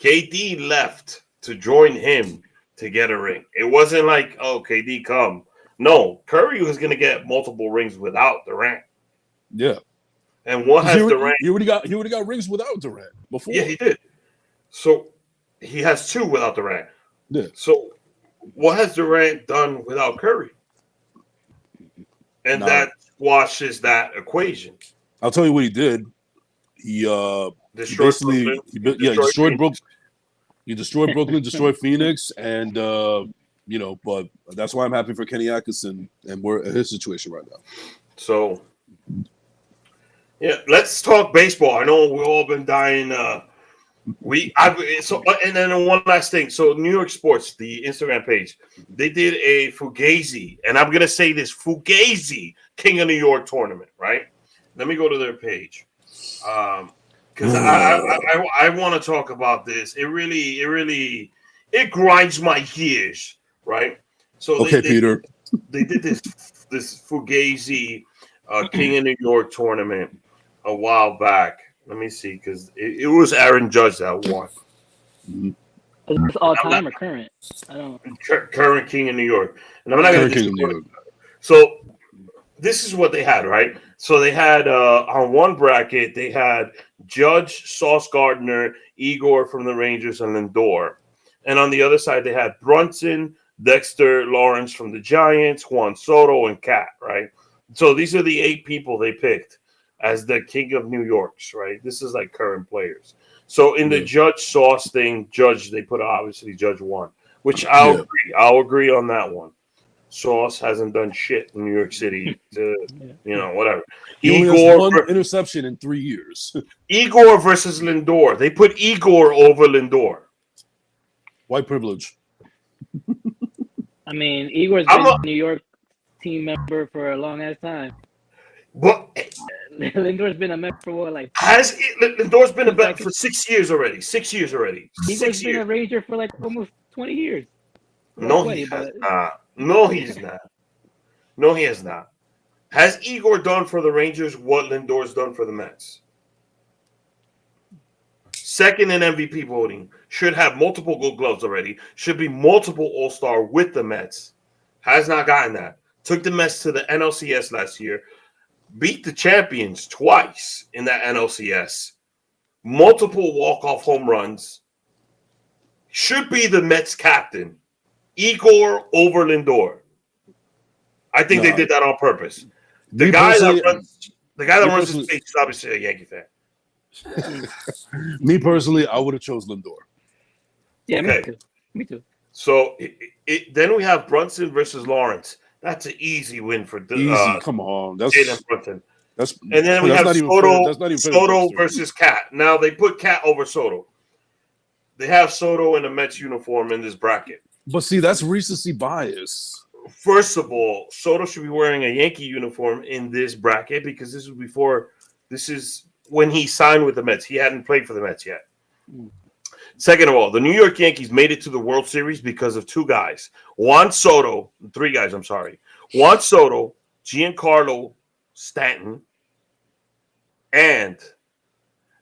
KD left to join him to get a ring. It wasn't like, oh, KD come. No, Curry was going to get multiple rings without Durant. Yeah. And what has Durant? He already got rings without Durant before. Yeah, he did. So he has 2 without Durant. Yeah. So what has Durant done without Curry? And that washes that equation. I'll tell you what he did. He Destroyed Brooklyn. He destroyed Brooklyn, destroyed Phoenix, and but that's why I'm happy for Kenny Atkinson, and we're in his situation right now. So, yeah, let's talk baseball. I know we've all been dying. And then one last thing. So, New York Sports, the Instagram page, they did a Fugazi, and I'm gonna say this Fugazi King of New York tournament. Right? Let me go to their page. Because I want to talk about this. It really grinds my gears, right? So Peter. They did this Fugazi King of New York tournament a while back. Let me see, because it was Aaron Judge that won. Is this all time or current? I don't. Current King of New York, and I'm not going to. So this is what they had, right? So they had on one bracket they had Judge, Sauce Gardner, Igor from the Rangers, and Lindor. And on the other side, they had Brunson, Dexter, Lawrence from the Giants, Juan Soto, and Cat, right? So these are the 8 people they picked as the King of New York's, right? This is like current players. So in the Judge Sauce thing, Judge, they put obviously Judge won, which I'll agree. I'll agree on that one. Sauce hasn't done shit in New York City to, whatever. He only has 1 interception in 3 years. Igor versus Lindor. They put Igor over Lindor. White privilege. I mean, Igor's been a New York team member for a long ass time. But Lindor's been a member for what, like? Lindor's been a member for 6 years already. 6 years already. Igor's been a Ranger for like almost 20 years. No, he has not. No, he's not. No, he has not. Has Igor done for the Rangers what Lindor's done for the Mets? Second in MVP voting. Should have multiple Gold Gloves already. Should be multiple All-Star with the Mets. Has not gotten that. Took the Mets to the NLCS last year. Beat the champions twice in that NLCS. Multiple walk-off home runs. Should be the Mets captain. Igor over Lindor. I think they did that on purpose. The guy that runs his face is obviously a Yankee fan. Me personally, I would have chose Lindor. Yeah, okay. Me too. So then we have Brunson versus Lawrence. That's an easy win for come on, that's Brunson. And then we have Soto versus Cat. Now they put Cat over Soto. They have Soto in a Mets uniform in this bracket. But see, that's recency bias. First of all, Soto should be wearing a Yankee uniform in this bracket because this is when he signed with the Mets. He hadn't played for the Mets yet. Second of all, the New York Yankees made it to the World Series because of 2 guys. 3 guys, I'm sorry. Juan Soto, Giancarlo Stanton, and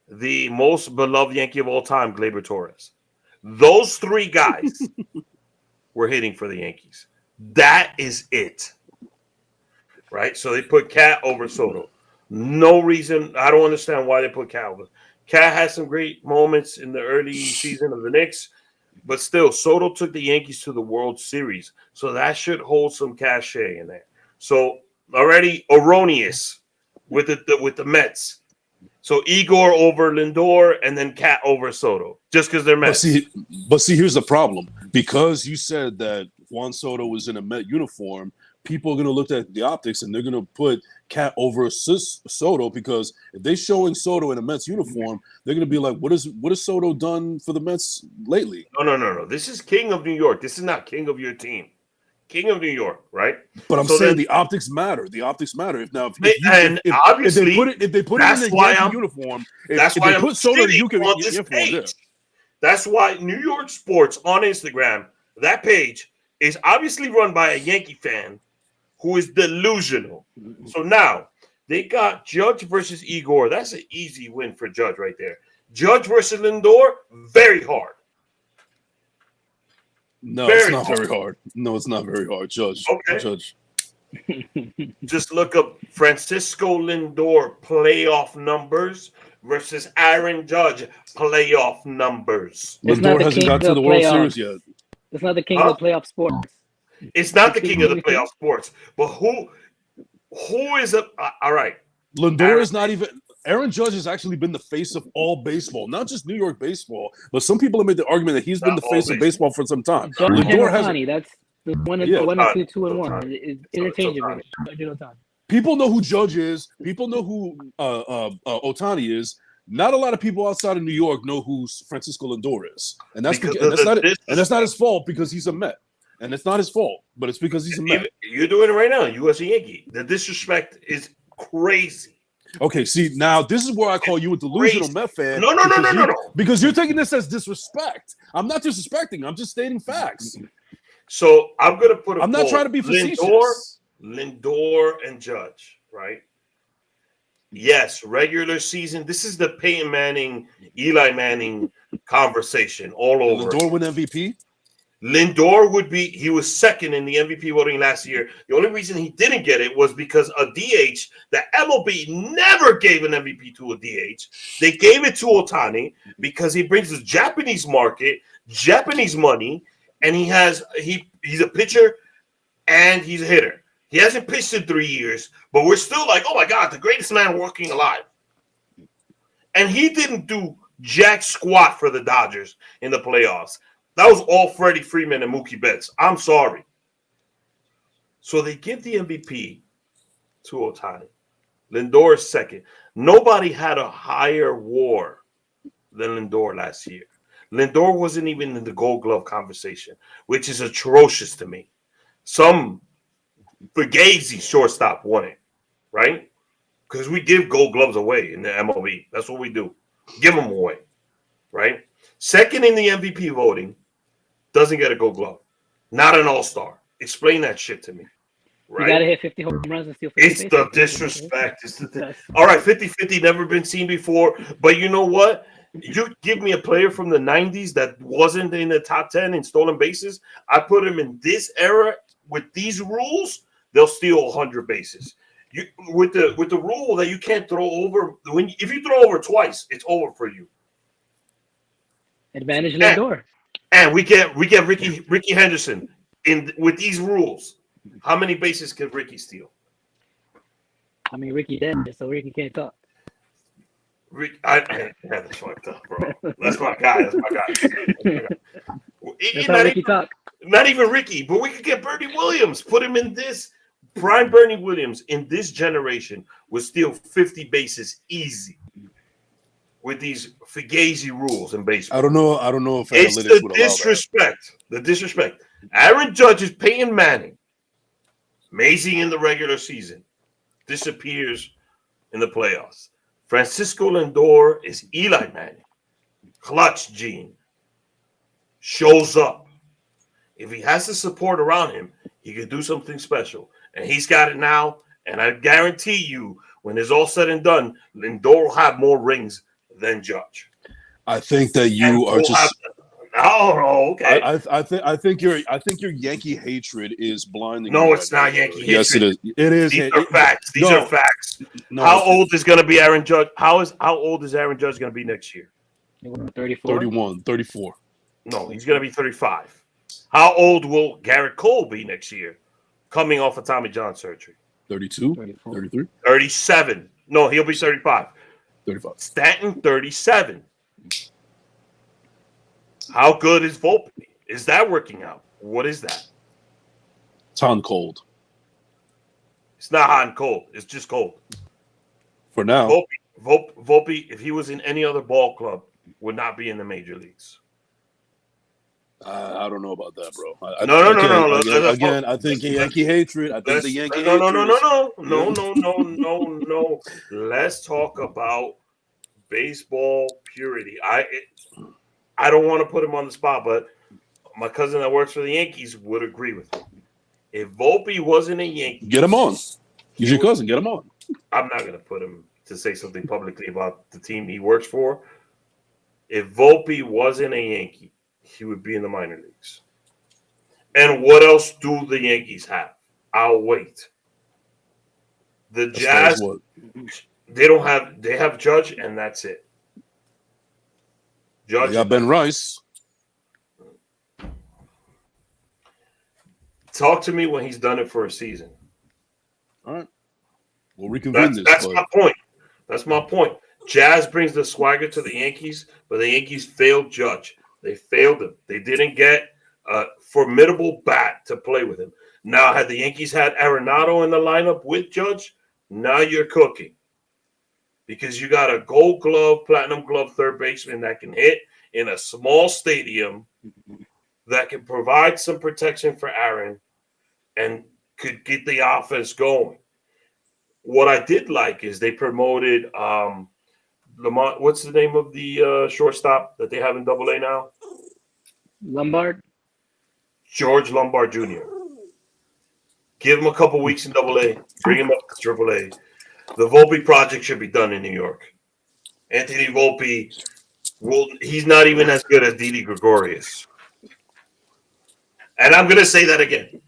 the most beloved Yankee of all time, Gleyber Torres. Those 3 guys were hitting for the Yankees. That is it. Right? So they put Cat over Soto. No reason. I don't understand why they put Cat over. Cat had some great moments in the early season of the Knicks, but still, Soto took the Yankees to the World Series. So that should hold some cachet in there. So already erroneous with the Mets. So Igor over Lindor and then Cat over Soto, just because they're Mets. But see, here's the problem. Because you said that Juan Soto was in a Met uniform, people are going to look at the optics and they're going to put Cat over Soto because if they're showing Soto in a Mets uniform, they're going to be like, what has Soto done for the Mets lately? No. This is King of New York. This is not King of your team. King of New York, right? But I'm saying the optics matter. The optics matter. If they put it in the Yankee uniform, if they put Soto in the uniform, that's why New York Sports on Instagram, that page is obviously run by a Yankee fan who is delusional. So now They got Judge versus Igor. That's an easy win for Judge right there. Judge versus Lindor, very hard. No, Very it's not hard. very hard. No, it's not very hard. Judge. Okay. Judge. Just look up Francisco Lindor playoff numbers versus Aaron Judge playoff numbers. It's not Lindor the hasn't king got to of the World playoffs. Series yet. It's not the king of the playoff sports. It's not the king of the playoff sports, but who is a all right? Lindor is not even. Aaron Judge has actually been the face of all baseball, not just New York baseball, but some people have made the argument that he's been the face of baseball for some time. Judge Lindor has. Ohtani, that's the one and 2, 2 and 1. It's interchangeable. Judge and Ohtani. People know who Judge is. People know who Ohtani is. Not a lot of people outside of New York know who Francisco Lindor is, and that's not his fault because he's a Met, and it's not his fault, but it's because he's a Met. You're doing it right now. You as a Yankee, the disrespect is crazy. Okay, see, now this is where I call you a delusional Met fan. No. Because you're taking this as disrespect. I'm not disrespecting. I'm just stating facts. So I'm going to put I'm not trying to be facetious. Lindor and Judge, right? Yes, regular season. This is the Peyton Manning, Eli Manning conversation all over. Lindor win MVP? Lindor he was second in the MVP voting last year. The only reason he didn't get it was because a DH, the MLB never gave an MVP to a DH. They gave it to Ohtani because he brings the Japanese market, Japanese money, and he's a pitcher and he's a hitter. He hasn't pitched in 3 years, but we're still like, oh my God, the greatest man walking alive. And he didn't do jack squat for the Dodgers in the playoffs. That was all Freddie Freeman and Mookie Betts. I'm sorry. So they give the MVP to Ohtani. Lindor is second. Nobody had a higher WAR than Lindor last year. Lindor wasn't even in the Gold Glove conversation, which is atrocious to me. Some Fugazi shortstop won it, right? Because we give Gold Gloves away in the MLB. That's what we do. Give them away, right? Second in the MVP voting, doesn't get a Gold Glove. Not an all-star. Explain that shit to me. Right? You got to hit 50 home runs and steal 50 It's the disrespect. All right, 50-50, never been seen before. But you know what? You give me a player from the 90s that wasn't in the top 10 in stolen bases. I put him in this era with these rules, they'll steal 100 bases. With the rule that you can't throw over, if you throw over twice, it's over for you. Advantage Lindor. And we get Ricky Henderson with these rules. How many bases can Ricky steal? I mean, Ricky dead, so Ricky can't talk. That's fucked up, bro. That's my guy. That's how Ricky talk. Not even Ricky, but we could get Bernie Williams. Put him in this. Prime Bernie Williams in this generation would steal 50 bases easy with these Fugazi rules in baseball. I don't know if it's analytics the disrespect. The disrespect. Aaron Judge is Peyton Manning. Amazing in the regular season. Disappears in the playoffs. Francisco Lindor is Eli Manning. Clutch gene. Shows up. If he has the support around him, he can do something special. And he's got it now. And I guarantee you, when it's all said and done, Lindor will have more rings than Judge. I think that you are just. Okay. I think your Yankee hatred is blinding. No, it's not Yankee hatred. Yes, it is. It is. These are facts. These are facts. No, how old is going to be Aaron Judge? How old is Aaron Judge going to be next year? 34. 31, 34. No, he's going to be 35. How old will Garrett Cole be next year, coming off of Tommy John surgery? 32, 34. 33, 37. No, he'll be 35. 35. Stanton, 37. How good is Volpe? Is that working out? What is that? It's hot and cold. It's not hot and cold. It's just cold. For now. Volpe, if he was in any other ball club, would not be in the major leagues. I don't know about that, bro. No. Again, I think Yankee hatred. I think the Yankee hatred. No. Let's talk about baseball purity. I don't want to put him on the spot, but my cousin that works for the Yankees would agree with me. If Volpe wasn't a Yankee, get him on. He's your cousin. Get him on. I'm not going to put him to say something publicly about the team he works for. If Volpe wasn't a Yankee, he would be in the minor leagues. And what else do the Yankees have? I'll wait. The As far as Jazz, what? they have Judge, and that's it. Judge. They got Ben Rice. Talk to me when he's done it for a season. All right. We'll reconvene this. That's my point. That's my point. Jazz brings the swagger to the Yankees, but the Yankees failed Judge. They failed him. They didn't get a formidable bat to play with him. Now, had the Yankees had Arenado in the lineup with Judge, now you're cooking. Because you got a gold glove, platinum glove third baseman that can hit in a small stadium, that can provide some protection for Aaron and could get the offense going. What I did like is they promoted Lamont. What's the name of the shortstop that they have in Double-A now? Lombard. George Lombard Jr. Give him a couple weeks in Double-A. Bring him up to Triple-A. The Volpe project should be done in New York. Anthony Volpe, he's not even as good as Didi Gregorius. And I'm going to say that again.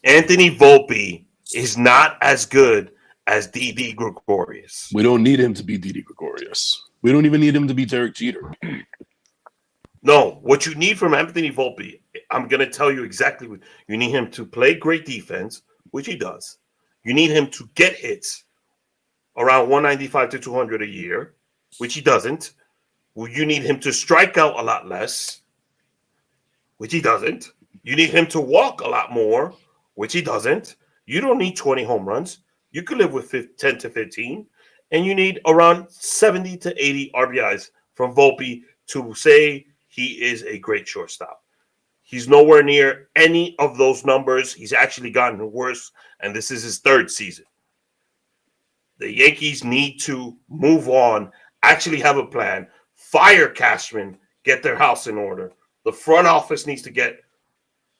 Anthony Volpe is not as good as Didi Gregorius. We don't need him to be Didi Gregorius. We don't even need him to be Derek Jeter. No, what you need from Anthony Volpe, I'm going to tell you exactly what you need him to play great defense, which he does. You need him to get hits around 195 to 200 a year, which he doesn't. You need him to strike out a lot less, which he doesn't. You need him to walk a lot more, which he doesn't. You don't need 20 home runs. You could live with 10 to 15, and you need around 70 to 80 RBIs from Volpe to say he is a great shortstop. He's nowhere near any of those numbers. He's actually gotten worse, and this is his third season. The Yankees need to move on, actually have a plan, fire Cashman, get their house in order. The front office needs to get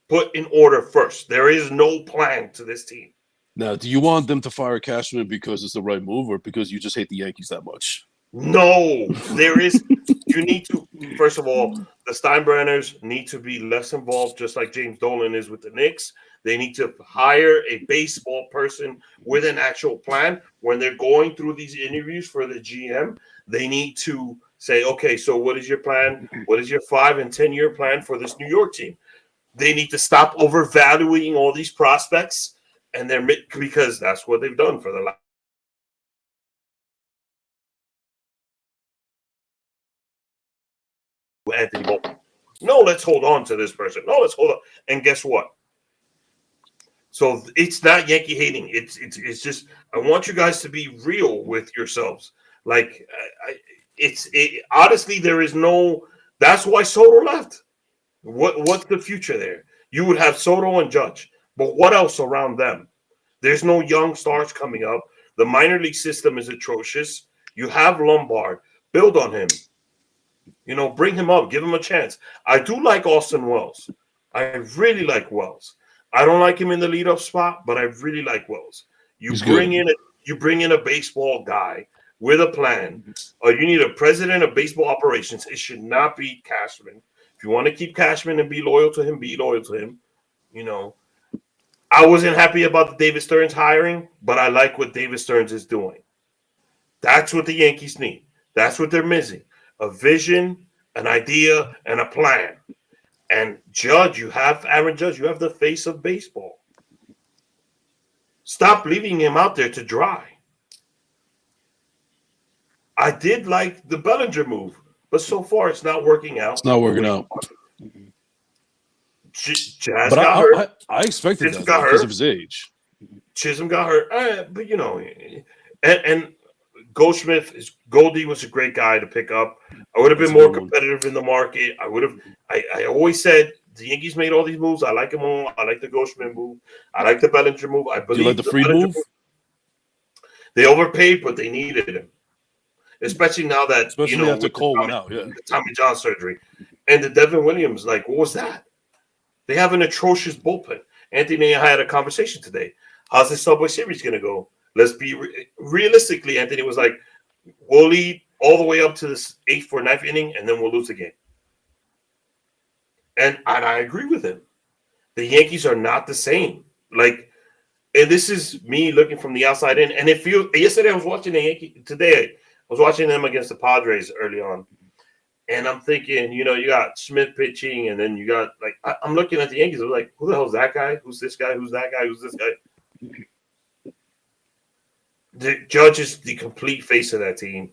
put in order first. There is no plan to this team. Now, do you want them to fire Cashman because it's the right move or because you just hate the Yankees that much? No, there is. You need to, first of all, the Steinbrenners need to be less involved, just like James Dolan is with the Knicks. They need to hire a baseball person with an actual plan. When they're going through these interviews for the GM, they need to say, okay, so what is your plan? What is your 5 and 10-year plan for this New York team? They need to stop overvaluing all these prospects, and they're because that's what they've done for the last. Anthony Bolton. No, let's hold on to this person. No, let's hold on. And guess what? So it's not Yankee hating. It's just I want you guys to be real with yourselves. Like honestly, there is no. That's why Soto left. What's the future there? You would have Soto and Judge, but what else around them? There's no young stars coming up. The minor league system is atrocious. You have Lombard. Build on him. You know, bring him up. Give him a chance. I do like Austin Wells. I really like Wells. I don't like him in the leadoff spot, but I really like Wells. You bring in a baseball guy with a plan. Or you need a president of baseball operations. It should not be Cashman. If you want to keep Cashman and be loyal to him, be loyal to him. You know, I wasn't happy about the David Stearns hiring, but I like what David Stearns is doing. That's what the Yankees need. That's what they're missing. A vision, an idea, and a plan. And Judge, you have Aaron Judge. You have the face of baseball. Stop leaving him out there to dry. I did like the Bellinger move, but so far it's not working out. It's not working out. Jazz got hurt. I expected that because of his age. Chisholm got hurt, but you know, and Goldie was a great guy to pick up. I would have been more competitive in the market. I always said the Yankees made all these moves. I like them all. I like the Goldschmidt move. I like the Bellinger move. I believe you like the Fried move? They overpaid, but they needed him. Especially now that after Cole went out, the Tommy John surgery. And the Devin Williams, like, what was that? They have an atrocious bullpen. Anthony and I had a conversation today. How's the Subway Series going to go? Let's be realistically, Anthony was like, we'll lead all the way up to this 8th or 9th inning, and then we'll lose the game. And I agree with him. The Yankees are not the same. Like, and this is me looking from the outside in. And it feels. Yesterday, I was watching the Yankees. Today, I was watching them against the Padres early on, and I'm thinking, you got Smith pitching, and then you got I'm looking at the Yankees. I'm like, who the hell's that guy? Who's this guy? Who's that guy? Who's this guy? The Judge is the complete face of that team,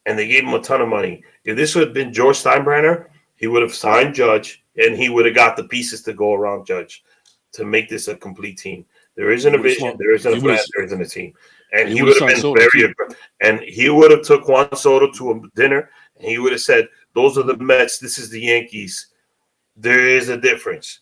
and they gave him a ton of money. If this would have been George Steinbrenner, he would have signed Judge, and he would have got the pieces to go around Judge to make this a complete team. There isn't a vision, there isn't a plan, there isn't a team. And he would have been very aggressive. And he would have took Juan Soto to a dinner, and he would have said, those are the Mets, this is the Yankees. There is a difference.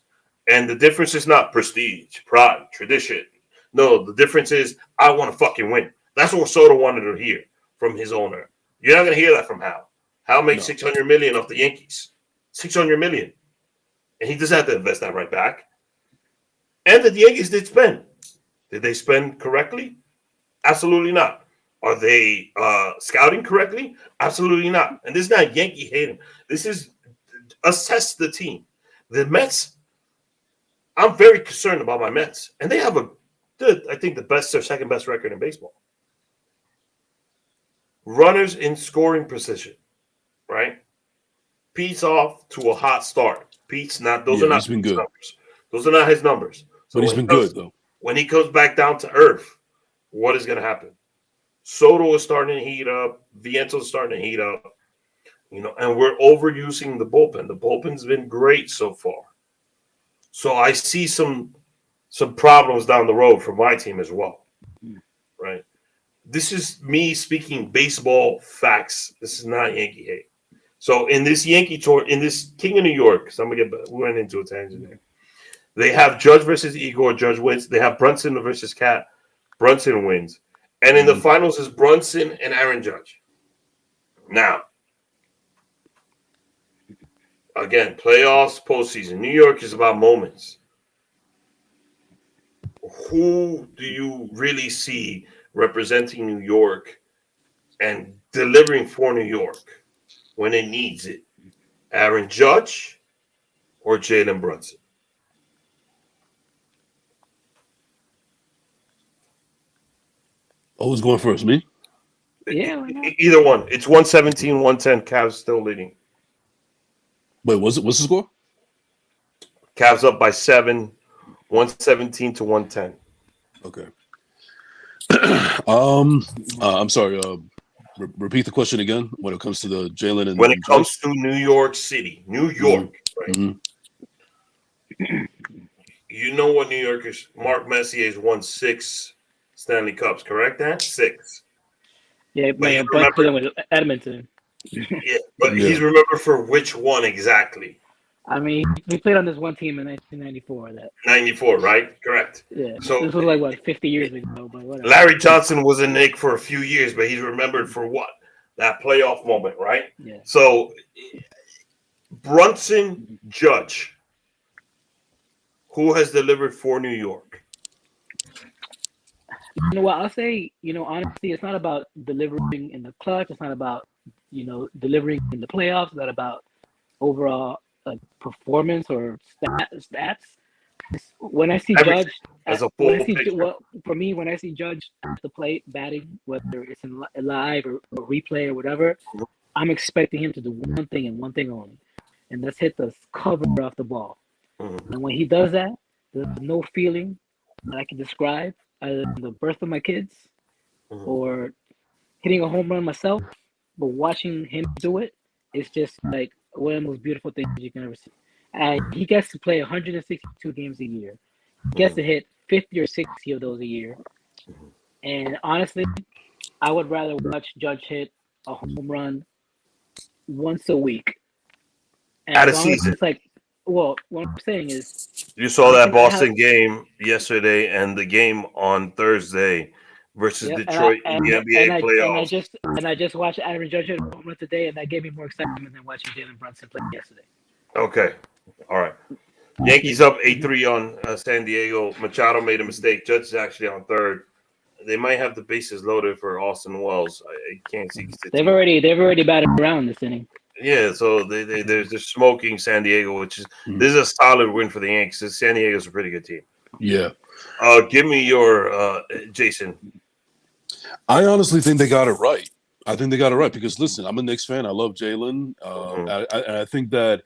And the difference is not prestige, pride, tradition. No, the difference is I want to fucking win. That's what Soto wanted to hear from his owner. You're not going to hear that from Hal. Hal makes $600 million off the Yankees. $600 million. And he doesn't have to invest that right back. And the Yankees did spend. Did they spend correctly? Absolutely not. Are they scouting correctly? Absolutely not. And this is not Yankee hating. This is assess the team. The Mets, I'm very concerned about my Mets. And they have I think the best or second best record in baseball. Runners in scoring position, right? Pete's off to a hot start. Pete's not. Those are not his numbers. Those are not his numbers. So but he's been good though. When he comes back down to earth, what is going to happen? Soto is starting to heat up. Vientos is starting to heat up. And we're overusing the bullpen. The bullpen's been great so far. So I see some problems down the road for my team as well, right? This is me speaking baseball facts. This is not Yankee hate. So in this Yankee tour, in this King of New York, because we went into a tangent there. They have Judge versus Igor. Judge wins. They have Brunson versus Cat. Brunson wins. And in the finals is Brunson and Aaron Judge. Now, again, playoffs, postseason. New York is about moments. Who do you really see representing New York and delivering for New York when it needs it? Aaron Judge or Jalen Brunson? Who's going first? Me? Yeah. Either one. It's 117, 110. Cavs still leading. Wait, what's the score? Cavs up by 7, 117 to 110. Okay. I'm sorry. Repeat the question again when it comes to the Jalen and when it comes to New York City, New York, right? Mm-hmm. You know what New York is? Mark Messier's won 6 Stanley Cups, correct? That 6. Yeah, my bunch of them was Edmonton. Yeah, but he's remembered for which one exactly? I mean, he played on this one team in 1994. 94, right? Correct. Yeah. So this was like 50 years ago, but whatever. Larry Johnson was a Knick for a few years, but he's remembered for what? That playoff moment, right? Yeah. So Brunson, Judge, who has delivered for New York? You know what? I'll say, honestly, it's not about delivering in the clutch. It's not about, delivering in the playoffs. It's not about overall performance or stats. When I see Judge, for me, when I see Judge at the plate batting, whether it's in live or replay or whatever, I'm expecting him to do one thing and one thing only, and that's hit the cover off the ball. And when he does that, there's no feeling that I can describe, either the birth of my kids or hitting a home run myself. But watching him do it, it's just like one of the most beautiful things you can ever see. And he gets to play 162 games a year. He gets to hit 50 or 60 of those a year. And honestly, I would rather watch Judge hit a home run once a week. And at a season. It's like, what I'm saying is, you saw that Boston game yesterday and the game on Thursday versus Detroit in the NBA playoffs. And I just watched Aaron Judge hit a home run today, and that gave me more excitement than watching Jalen Brunson play yesterday. Okay. All right. Yankees up 8-3 on San Diego. Machado made a mistake. Judge is actually on third. might have the bases loaded for Austin Wells. I can't see. They've already batted around this inning. Yeah, so they're smoking San Diego, which is this is a solid win for the Yankees. San Diego's a pretty good team. Yeah. Give me your Jason. I honestly think they got it right. I think they got it right because listen, I'm a Knicks fan. I love Jalen. I think that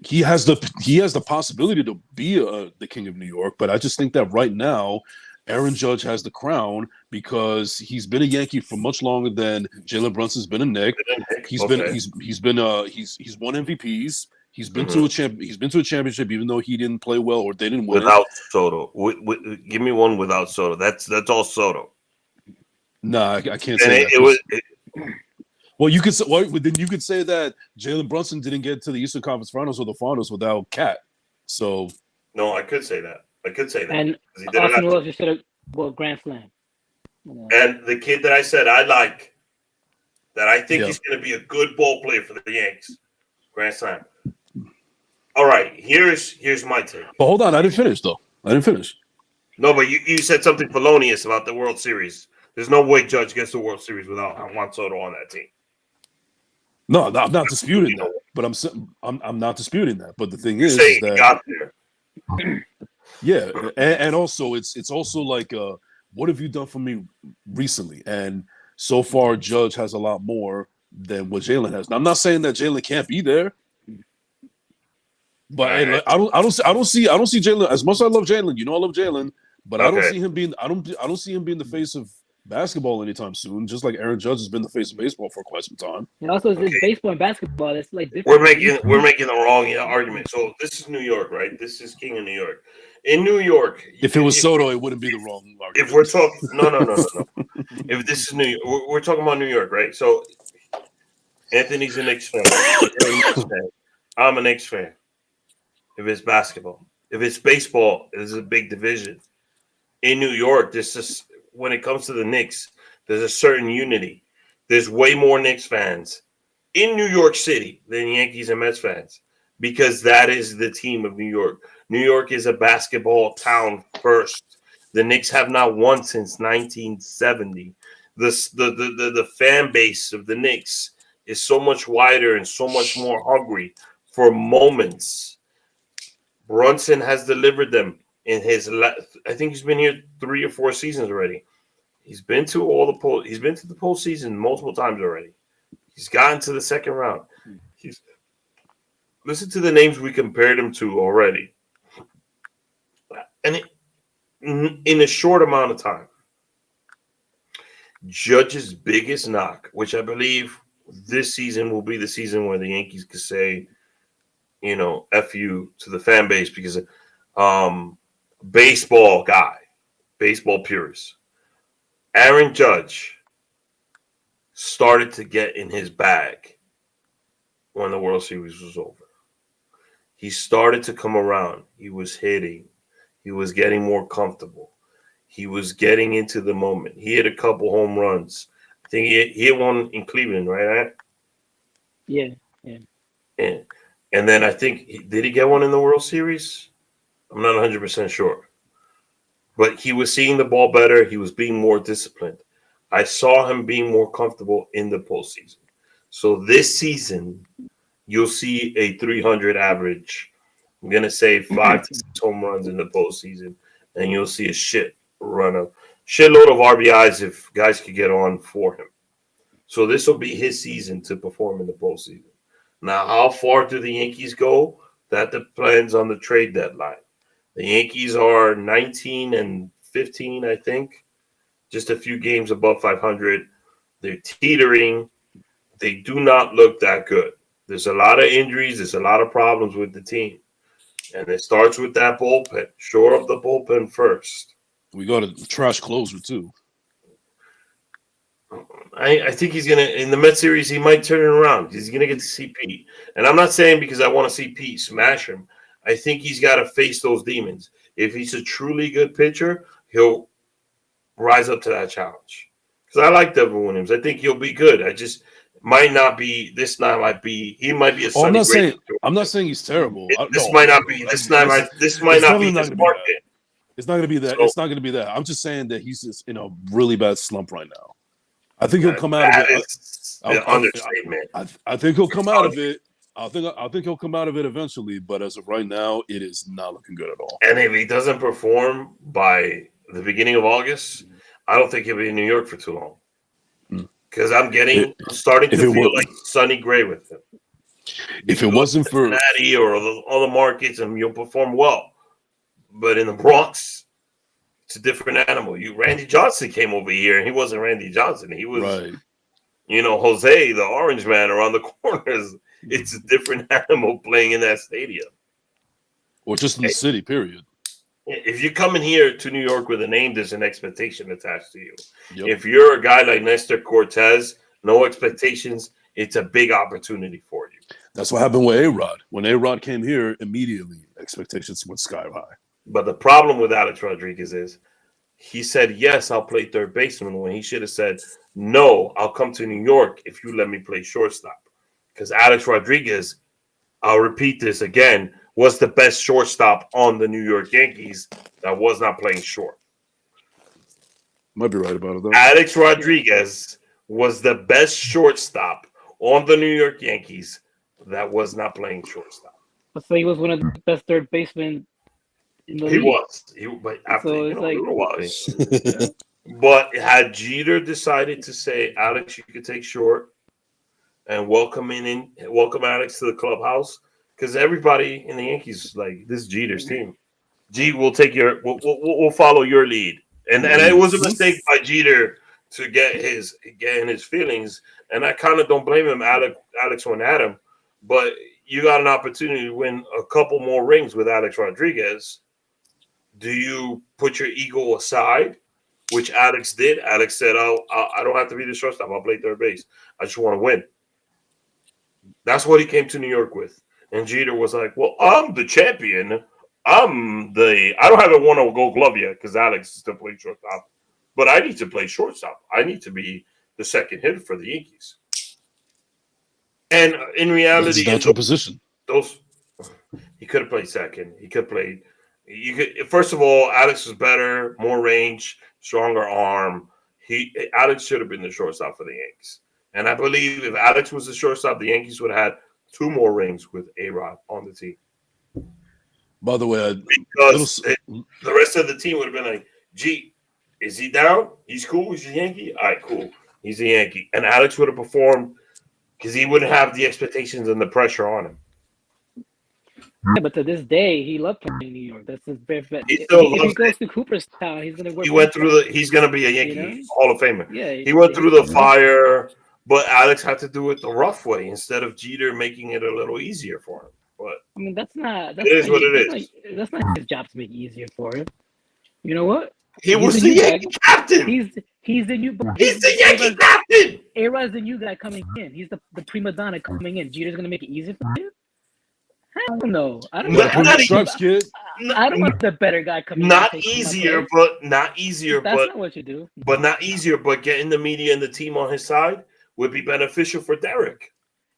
he has the possibility to be the king of New York, but I just think that right now, Aaron Judge has the crown because he's been a Yankee for much longer than Jalen Brunson's been a Knick. He's won MVPs. He's been to a championship, even though he didn't play well or they didn't win without Soto. Give me one without Soto. That's all Soto. Nah, I can't say that. Well, you could say, then you could say that Jalen Brunson didn't get to the Eastern Conference Finals or the Finals without Cat. So no, I could say that. And Austin Wells just should have Grand Slam. And the kid that I said I like, that I think he's going to be a good ball player for the Yankees, Grand Slam. All right, here's my take. But hold on, I didn't finish though. No, but you said something felonious about the World Series. There's no way Judge gets the World Series without Juan Soto on that team. No, I'm not disputing that. But I'm not disputing that. But the thing is that he got there. Yeah, and also it's also like what have you done for me recently? And so far, Judge has a lot more than what Jalen has. Now, I'm not saying that Jalen can't be there, but I don't see Jalen as much as I love Jalen. You know, I love Jalen, but I don't see him being the face of basketball anytime soon. Just like Aaron Judge has been the face of baseball for quite some time. And also, this baseball and basketball, it's like different. We're making the wrong argument. So this is New York, right? This is King of New York. In New York, if it was Soto, it wouldn't be the wrong argument. If we're talking, no. If this is New York, we're talking about New York, right? So Anthony's a Knicks fan. I'm a Knicks fan. If it's basketball, if it's baseball, it's a big division. In New York, when it comes to the Knicks, there's a certain unity. There's way more Knicks fans in New York City than Yankees and Mets fans because that is the team of New York. New York is a basketball town first. The Knicks have not won since 1970. The fan base of the Knicks is so much wider and so much more hungry for moments. Brunson has delivered them in his. I think he's been here 3 or 4 seasons already. He's been to He's been to the postseason multiple times already. He's gotten to the second round. Listen to the names we compared him to already. And in a short amount of time, Judge's biggest knock, which I believe this season will be the season where the Yankees could say, F you to the fan base because baseball guy, baseball purist. Aaron Judge started to get in his bag when the World Series was over. He started to come around. He was hitting. He was getting more comfortable. He was getting into the moment. He hit a couple home runs. I think he hit one in Cleveland, right? Yeah. And then I think, did he get one in the World Series? I'm not 100% sure. But he was seeing the ball better. He was being more disciplined. I saw him being more comfortable in the postseason. So this season, you'll see a 300 average. I'm going to say 5 to 6 home runs in the postseason. And you'll see a shitload of RBIs if guys could get on for him. So this will be his season to perform in the postseason. Now, how far do the Yankees go? That depends on the trade deadline. The Yankees are 19-15, I think. Just a few games above 500. They're teetering. They do not look that good. There's a lot of injuries. There's a lot of problems with the team. And it starts with that bullpen. Shore up the bullpen first. We got a trash closer, too. I think he's going to – in the Mets series, he might turn it around. He's going to get to see Pete. And I'm not saying because I want to see Pete smash him. I think he's got to face those demons. If he's a truly good pitcher, he'll rise up to that challenge. Because I like Devin Williams. I think he'll be good. I just might not be – this time might be – he might be a I'm not saying he's terrible. This might not be his market. It's not going to be that. So- It's not going to be that. I'm just saying that he's just in a really bad slump right now. I think he'll come out of That it. is an understatement. I think he'll come out of it. I think he'll come out of it eventually. But as of right now, it is not looking good at all. And if he doesn't perform by the beginning of August, I don't think he'll be in New York for too long. Because I'm starting to feel like Sonny Gray with him. If it wasn't for Cincinnati or all the markets, and you'll perform well, but in the Bronx, it's a different animal. Randy Johnson came over here, and he wasn't Randy Johnson. He was, right. Jose, the orange man around the corners. It's a different animal playing in that stadium. Or just in the city, period. If you come in here to New York with a name, there's an expectation attached to you. Yep. If you're a guy like Nestor Cortez, no expectations, it's a big opportunity for you. That's what happened with A-Rod. When A-Rod came here, immediately expectations went sky high. But the problem with Alex Rodriguez is he said, yes, I'll play third baseman, when he should have said, no, I'll come to New York if you let me play shortstop. Because Alex Rodriguez, I'll repeat this again, was the best shortstop on the New York Yankees that was not playing short. Might be right about it, though. Alex Rodriguez was the best shortstop on the New York Yankees that was not playing shortstop. So he was one of the best third basemen in the league. He was. But after So it's a while, but had Jeter decided to say, Alex, you could take short and welcome Alex to the clubhouse, because everybody in the Yankees like this Jeter's team. G, we'll follow your lead, and it was a mistake by Jeter to get in his feelings, and I kind of don't blame him. Alex went at him, but you got an opportunity to win a couple more rings with Alex Rodriguez. Do you put your ego aside, which Alex did? Alex said, "Oh, I don't have to be the shortstop. I'll play third base. I just want to win." That's what he came to New York with. And Jeter was like, well, I'm the champion. I haven't won a gold glove yet because Alex is still playing shortstop. But I need to play shortstop. I need to be the second hitter for the Yankees. And in reality, that's natural position. He could have played second. He could have played. First of all, Alex was better, more range, stronger arm. Alex should have been the shortstop for the Yankees. And I believe if Alex was the shortstop, the Yankees would have had 2 more rings with A-Rod on the team. By the way, because the rest of the team would have been like, gee, is he down? He's cool. He's a Yankee? All right, cool. He's a Yankee. And Alex would have performed because he wouldn't have the expectations and the pressure on him. Yeah, but to this day, he loved playing New York. That's his benefit. If he goes to Cooperstown, he's going to work. He's going to be a Yankee Hall of Famer. Yeah, he went through the fire, but Alex had to do it the rough way instead of Jeter making it a little easier for him. But I mean, that's not his job to make it easier for him. You know what? He was the Yankee captain. He's the new. He's the Yankee captain. A-Rod's the new guy coming in. He's the prima donna coming in. Jeter's going to make it easier for him. I don't know. I don't want the better guy coming in. Not easier, but that's not what you do. But not easier, but getting the media and the team on his side would be beneficial for Derek.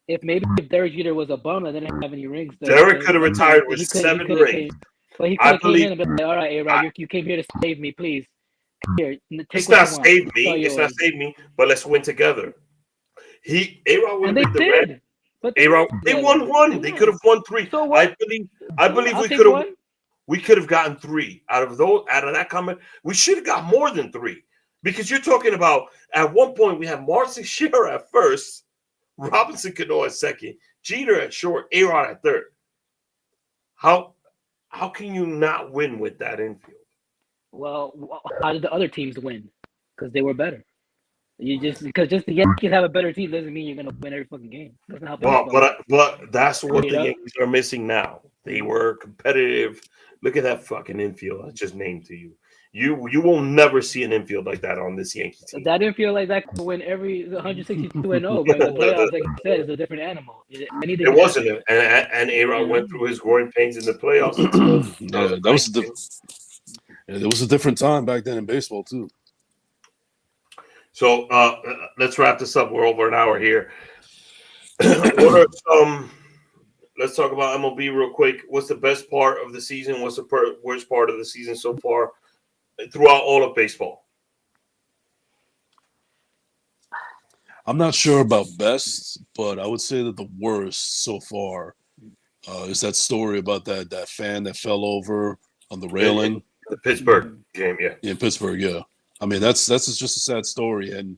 If Derek Jeter was a bum and didn't have any rings, Derek could have retired with 7 rings. Well, he could have came in and been like, all right, A-Rod, you came here to save me, please. Here, it's not save me. It's not save me, but let's win together. A-Rod would have been the red. But they won 1. They could have won 3. So what? I believe we could have gotten 3 out of that comment. We should have got more than 3 because you're talking about at one point we had Marcy Shearer at first, Robinson Cano at second, Jeter at short, A-Rod at third. How can you not win with that infield? Well, how did the other teams win? Because they were better. Because the Yankees have a better team doesn't mean you're gonna win every fucking game. Doesn't help. But that's what the Yankees are missing now. They were competitive. Look at that fucking infield I just named to you. You will never see an infield like that on this Yankee team. That infield like that could win every 162-0, but the playoffs, like you said, is a different animal. It wasn't, and A-Rod went through his growing pains in the playoffs. There was a different time back then in baseball too. So let's wrap this up. We're over an hour here. What are some let's talk about MLB real quick. What's the best part of the season? What's the worst part of the season so far throughout all of baseball? I'm not sure about best, but I would say that the worst so far is that story about that fan that fell over on the railing. The Pittsburgh game, yeah. In Pittsburgh, yeah. I mean, that's just a sad story, and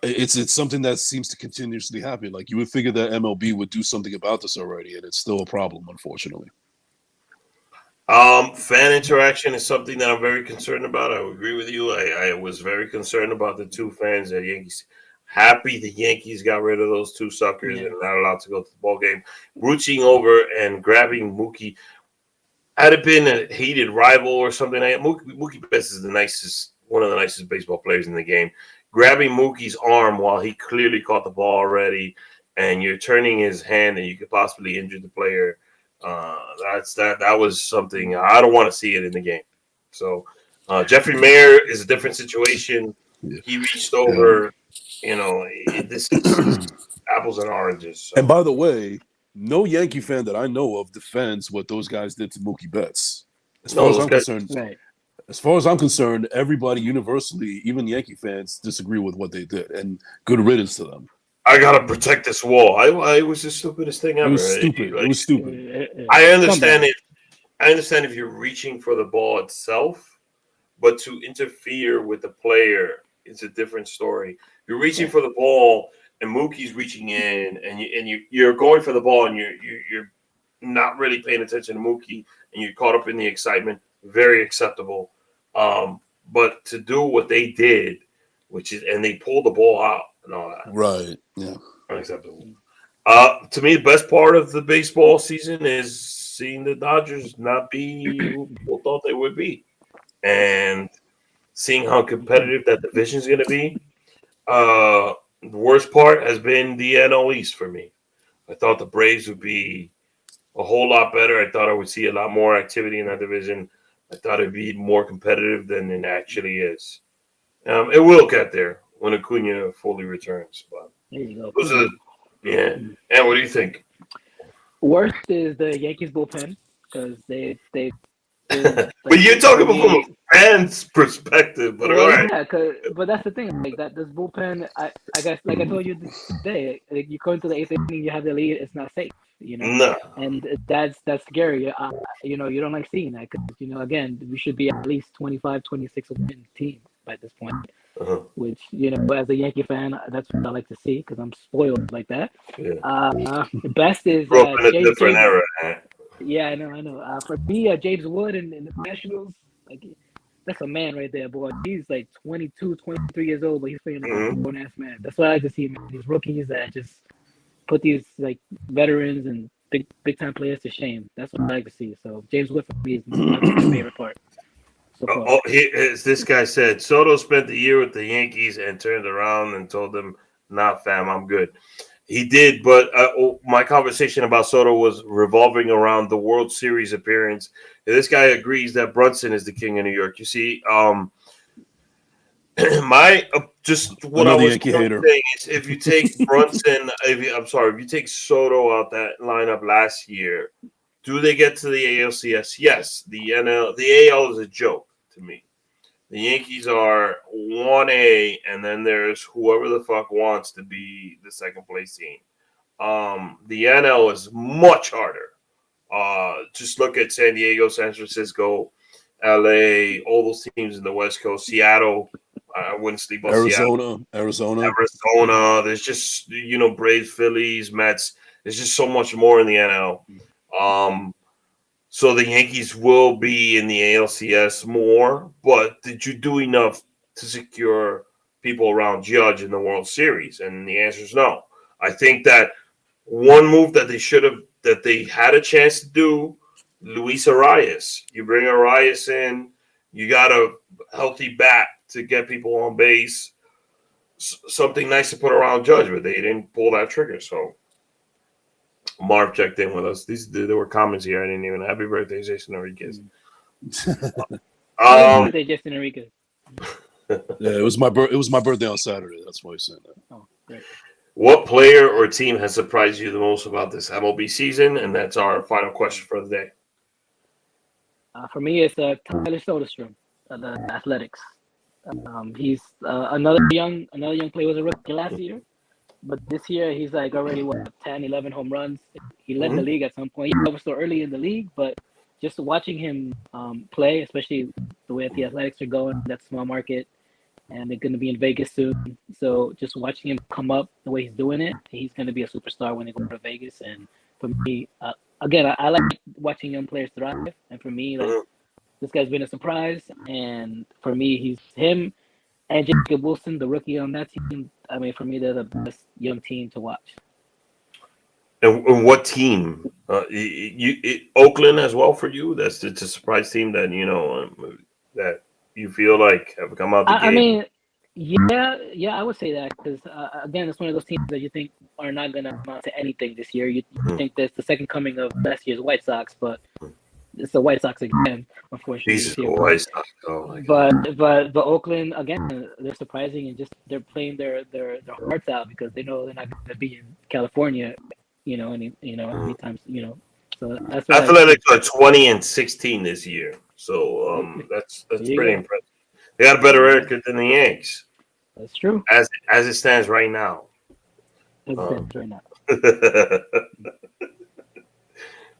it's something that seems to continuously happen. Like, you would figure that MLB would do something about this already, and it's still a problem, unfortunately. Fan interaction is something that I'm very concerned about. I agree with you. I was very concerned about the two fans at Yankees. Happy the Yankees got rid of those two suckers and not allowed to go to the ball game. Reaching over and grabbing Mookie. Had it been a hated rival or something, Mookie Betts is one of the nicest baseball players in the game. Grabbing Mookie's arm while he clearly caught the ball already, and you're turning his hand, and you could possibly injure the player. That was something I don't want to see it in the game. So Jeffrey Mayer is a different situation. He reached over. This is apples and oranges. So. And by the way, no Yankee fan that I know of defends what those guys did to Mookie Betts. As far as I'm concerned, everybody universally, even Yankee fans, disagree with what they did, and good riddance to them. I gotta protect this wall. It was the stupidest thing ever. It was stupid. It was stupid. I understand it. I understand if you're reaching for the ball itself, but to interfere with the player, it's a different story. You're reaching for the ball, and Mookie's reaching in, and you're going for the ball, and you're not really paying attention to Mookie, and you're caught up in the excitement. Very acceptable. But to do what they did, and they pulled the ball out and all that, right? Yeah, unacceptable. To me, the best part of the baseball season is seeing the Dodgers not be who people thought they would be, and seeing how competitive that division is going to be. The worst part has been the NL East for me. I thought the Braves would be a whole lot better. I thought I would see a lot more activity in that division. I thought it'd be more competitive than it actually is. It will get there when Acuna fully returns. But there you go. And what do you think? Worst is the Yankees bullpen because they but you're talking from a fan's perspective, but all right. Yeah, but that's the thing. Like that, this bullpen. I guess, like I told you today, like you go into the eighth inning, you have the lead. It's not safe, No. And that's scary. You don't like seeing that because again, we should be at least 25, 26 win team by this point. Which as a Yankee fan, that's what I like to see because I'm spoiled like that. Yeah. The best is Grew up in a different era. Yeah, I know. For me, James Wood in the Nationals, like that's a man right there, boy. He's like 22, 23 years old, but he's playing like a grown-ass man. That's what I like to see, man. These rookies that just put these like veterans and big time players to shame. That's what I like to see. So James Wood for me is my favorite part. As this guy said, Soto spent the year with the Yankees and turned around and told them, "Nah, fam, I'm good." He did, but my conversation about Soto was revolving around the World Series appearance. And this guy agrees that Brunson is the king of New York. You see, just what I was saying is, if you take Brunson, if you take Soto out that lineup last year, do they get to the ALCS? Yes. The AL is a joke to me. The Yankees are 1A, and then there's whoever the fuck wants to be the second place team. The NL is much harder. Just look at San Diego, San Francisco, LA, all those teams in the West Coast, Seattle. I wouldn't sleep on Seattle. Arizona. There's just, Braves, Phillies, Mets. There's just so much more in the NL. So the Yankees will be in the ALCS more, but did you do enough to secure people around Judge in the World Series? And the answer is no. I think that one move that they had a chance to do, Luis Arias. You bring Arias in, you got a healthy bat to get people on base, something nice to put around Judge, but they didn't pull that trigger, so. Marv checked in with us. There were comments here. I didn't even. Happy birthday, Jason Enriquez. Happy birthday, Jason Enriquez. Yeah, it was my birthday on Saturday. That's why I said that. Oh, great. What player or team has surprised you the most about this MLB season? And that's our final question for the day. For me, it's Tyler Soderstrom, the Athletics. He's another young player. Was a rookie last year, but this year he's like already 10, 11 home runs. He led the league at some point. He was still early in the league, but just watching him play, especially the way the Athletics are going, that small market, and they're going to be in Vegas soon. So just watching him come up the way he's doing it, he's going to be a superstar when they go to Vegas. And for me, again, I like watching young players thrive. And for me, like this guy's been a surprise. And for me, he's him and Jacob Wilson, the rookie on that team. I mean, for me, they're the best young team to watch. And what team? Oakland as well for you? That's it's a surprise team that that you feel like have come out the game. I mean, yeah, I would say that because again, it's one of those teams that you think are not going to amount to anything this year. You think that's the second coming of last year's White Sox, but it's the White Sox again, unfortunately. Jesus, the White Sox. Oh my God. But Oakland again, they're surprising and just they're playing their hearts out because they know they're not going to be in California, anytime, So that's what Athletics are 20-16 this year, so that's pretty impressive. They got a better record than the Yankees. That's true. As it stands right now.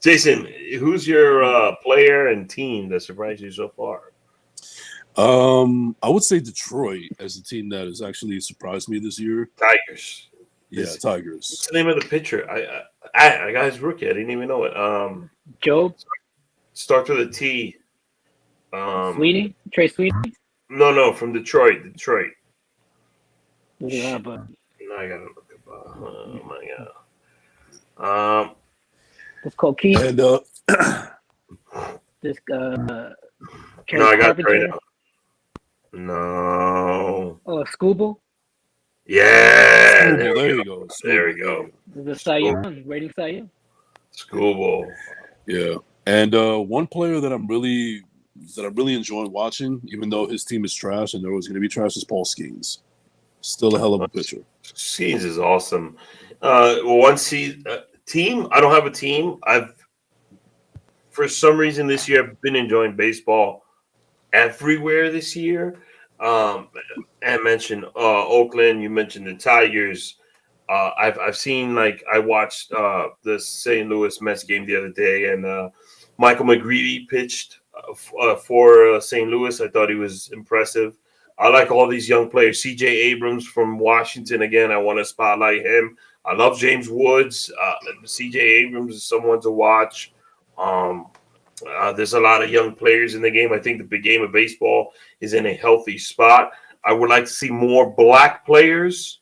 Jason, who's your player and team that surprised you so far? I would say Detroit as a team that has actually surprised me this year. Tigers. Yeah, Tigers. What's the name of the pitcher? I got his rookie. I didn't even know it. Job. Starts with a T. Sweeney? Trey Sweeney? No, from Detroit. Yeah, but no, I gotta look up. Oh my God. it's called Keith. And This no, I got it right now. No. Oh, Scooble. Yeah. Scooble, there you go. There we go. The Cy Young, rating Cy Young. Scooble. Yeah. And one player that I'm really enjoying watching, even though his team is trash and they're always going to be trash, is Paul Skeens. Still a hell of a pitcher. Skeens is awesome. Team. I don't have a team. For some reason this year I've been enjoying baseball everywhere this year. And mentioned Oakland. You mentioned the Tigers. I've seen I watched the St. Louis Mets game the other day, and Michael McGreevy pitched for St. Louis. I thought he was impressive. I like all these young players. C.J. Abrams from Washington. Again, I want to spotlight him. I love James Woods. C.J. Abrams is someone to watch. There's a lot of young players in the game. I think the big game of baseball is in a healthy spot. I would like to see more black players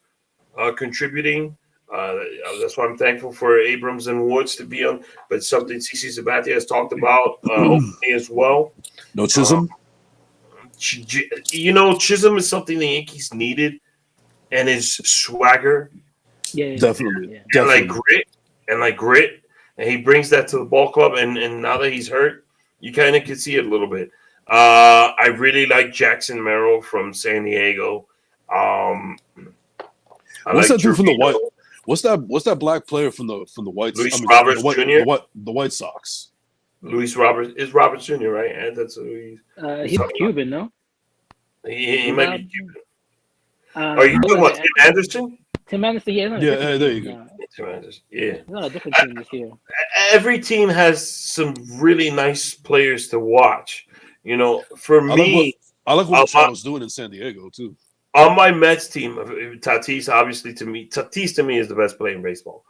contributing. That's why I'm thankful for Abrams and Woods to be on. But something CC Sabathia has talked about openly as well. No Chisholm? Chisholm is something the Yankees needed, and his swagger. Yeah, definitely. And grit. And he brings that to the ball club. And now that he's hurt, you kind of can see it a little bit. I really like Jackson Merrill from San Diego. What's that dude from the White? What's that black player from the White? Luis Roberts Jr. The White Sox. Luis Roberts is Roberts Jr. Right? And that's who he's Cuban, no? He might be Cuban. Are you talking about Tim Anderson? Tim Anderson, yeah. There you go. Tim Anderson, yeah. He's on a different team this year. Every team has some really nice players to watch. For me, I like what Machado's doing in San Diego too. On my Mets team, Tatis, obviously Tatis to me is the best player in baseball.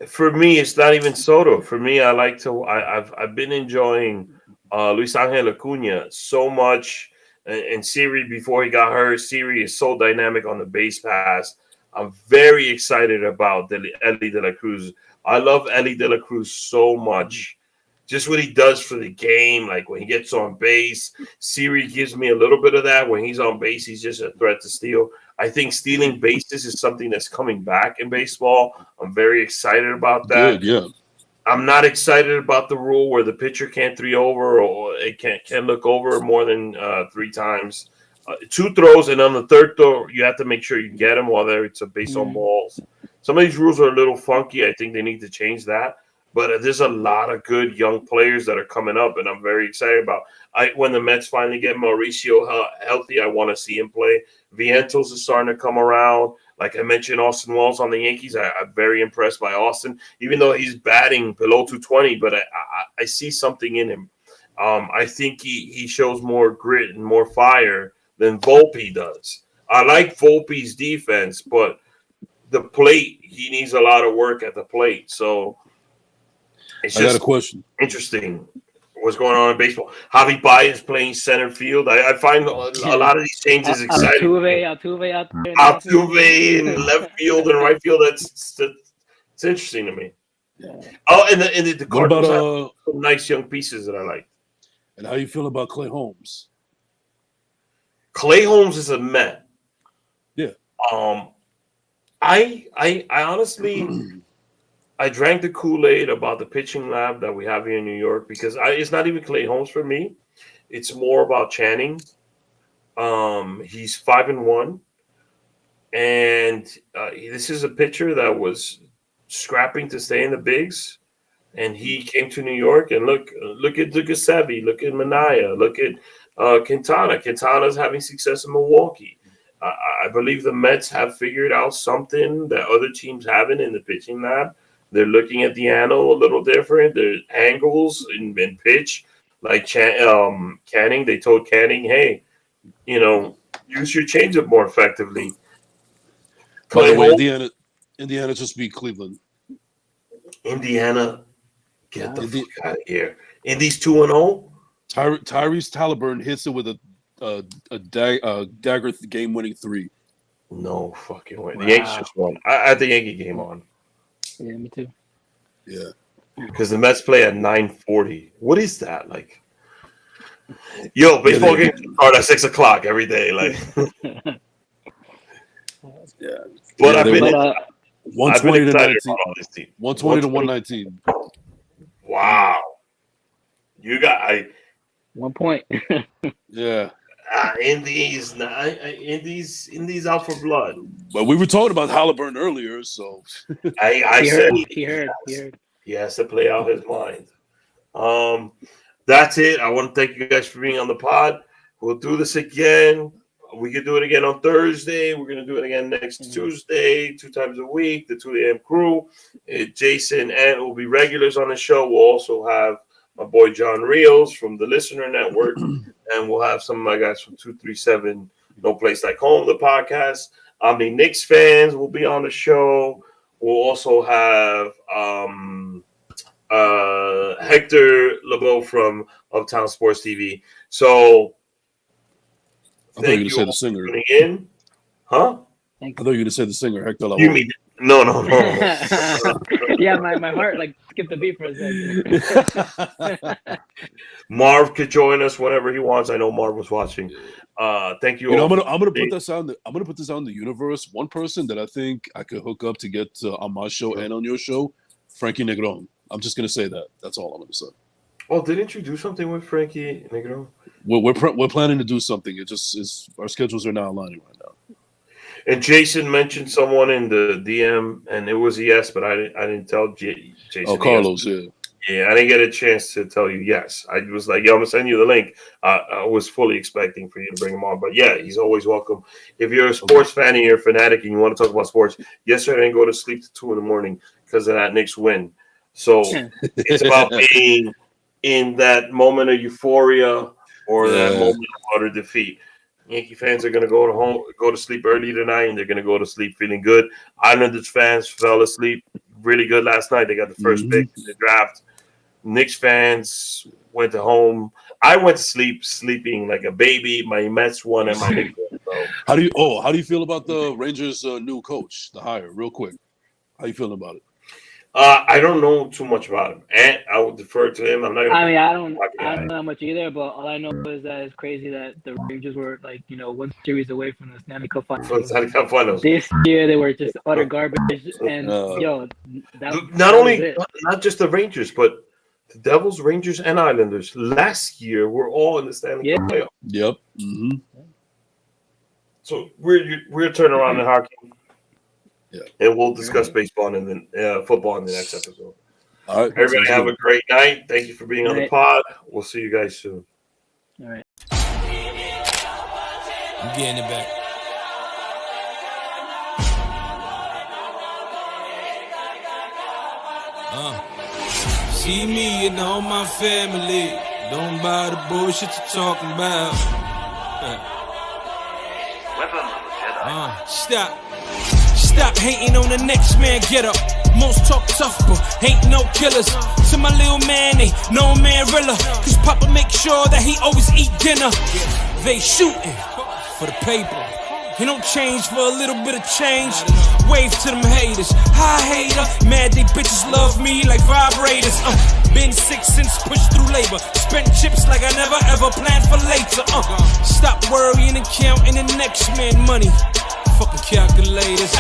For me, it's not even Soto. For me, I've been enjoying Luis Angel Acuna so much, and Siri before he got hurt. Siri is so dynamic on the base pass. I'm very excited about Ellie De La Cruz. I love Ellie De La Cruz so much. Just what he does for the game, like when he gets on base. Siri gives me a little bit of that. When he's on base, he's just a threat to steal. I think stealing bases is something that's coming back in baseball. I'm very excited about that. Good, yeah. I'm not excited about the rule where the pitcher can't 3 over or it can't look over more than 3 times. 2 throws, and on the third throw, you have to make sure you get them while it's a base on balls. Some of these rules are a little funky. I think they need to change that. But there's a lot of good young players that are coming up, and I'm very excited about. When the Mets finally get Mauricio healthy, I want to see him play. Vientos is starting to come around. Like I mentioned, Austin Wells on the Yankees. I'm very impressed by Austin, even though he's batting below 220. But I see something in him. I think he shows more grit and more fire than Volpe does. I like Volpe's defense, but the plate, he needs a lot of work at the plate. So it's I got a question. Interesting what's going on in baseball. Javi Baez playing center field. I find a lot of these changes exciting. Altuve out there. Altuve in left field and right field. It's interesting to me. Yeah. Oh, and the Cardinals about have some nice young pieces that I like. And how you feel about Clay Holmes? Clay Holmes is a Met. Yeah. I honestly I drank the Kool-Aid about the pitching lab that we have here in New York because it's not even Clay Holmes for me. It's more about Channing. He's 5-1, and this is a pitcher that was scrapping to stay in the bigs, and he came to New York. And look at Dugasevi, look at Manaya, look at Quintana. Quintana's having success in Milwaukee. I believe the Mets have figured out something that other teams haven't in the pitching lab. They're looking at the angle a little different. There's angles in pitch. Like Canning, they told Canning, hey, use your changeup more effectively. By the way, Indiana just beat Cleveland. Indiana, get the fuck out of here. Indy's 2-0. Tyrese Halliburton hits it with a dagger game-winning 3. No fucking way. Wow. The Yankees just won. I had the Yankee game on. Yeah, me too. Yeah. Because the Mets play at 9:40. What is that? Like, yo, baseball games start at 6 o'clock every day. Like, yeah. But I've been 120 to 19. 120 to 119. Wow. You got 1 point. Yeah. Indies out for blood. But we were talking about Halliburton earlier, so I said he heard. He has to play out his mind. That's it. I want to thank you guys for being on the pod. We'll do this again. We can do it again on Thursday. We're going to do it again next Tuesday, 2 times a week, the 2 a.m. crew. Jason and will be regulars on the show. We'll also have my boy John Rios from the Listener Network, and we'll have some of my guys from 237 No Place Like Home, the podcast. Omni Knicks fans will be on the show. We'll also have Hector LeBeau from Uptown Sports TV. So I thought you were going to say the singer. In. Huh? I thought you were going to say the singer, Hector LeBeau. You mean no. Yeah, my heart skipped a beat for a second. Marv could join us whenever he wants. I know Marv was watching. Thank you. I'm gonna put this out. I'm gonna put this out in the universe. One person that I think I could hook up to get on my show and on your show, Frankie Negron. I'm just gonna say that. That's all I'm gonna say. Oh, didn't you do something with Frankie Negron? We're planning to do something. It just is. Our schedules are not aligning right now. And Jason mentioned someone in the DM, and it was a yes, but I didn't tell Jason. Oh, Carlos, yes. Yeah, I didn't get a chance to tell you yes. I was like, yo, I'm going to send you the link. I was fully expecting for you to bring him on. But, yeah, he's always welcome. If you're a sports fan and you're a fanatic and you want to talk about sports, yesterday I didn't go to sleep till 2 in the morning because of that Knicks win. So it's about being in that moment of euphoria or that moment of utter defeat. Yankee fans are going to go to sleep early tonight, and they're going to go to sleep feeling good. Islanders fans fell asleep really good last night. They got the first pick in the draft. Knicks fans went to home. I went to sleep sleeping like a baby. My Mets won and my Knicks won. So. How do you feel about the Rangers' new coach, the hire? Real quick, how you feeling about it? I don't know too much about him, and I would defer to him. I don't know much either, but all I know is that it's crazy that the Rangers were one series away from the Stanley Cup Finals. This year they were just utter garbage, and not just the Rangers, but the Devils, Rangers, and Islanders last year were all in the Stanley Cup playoff. Yep. Mm-hmm. So we're turning around to hockey. Yeah. And we'll discuss baseball and then football in the next episode. All right. Everybody have a great night. Thank you for being on the pod. We'll see you guys soon. All right. I'm getting it back. See me and all my family. Don't buy the bullshit you're talking about. Stop hating on the next man, get up. Most talk tough, but ain't no killers. To my little man, ain't no man realer. Cause Papa make sure that he always eat dinner. They shooting for the paper. He don't change for a little bit of change. Wave to them haters. Hi hater, mad they bitches love me like vibrators. Been sick since pushed through labor. Spent chips like I never ever planned for later. Stop worrying and counting the next man money. Fucking calculators.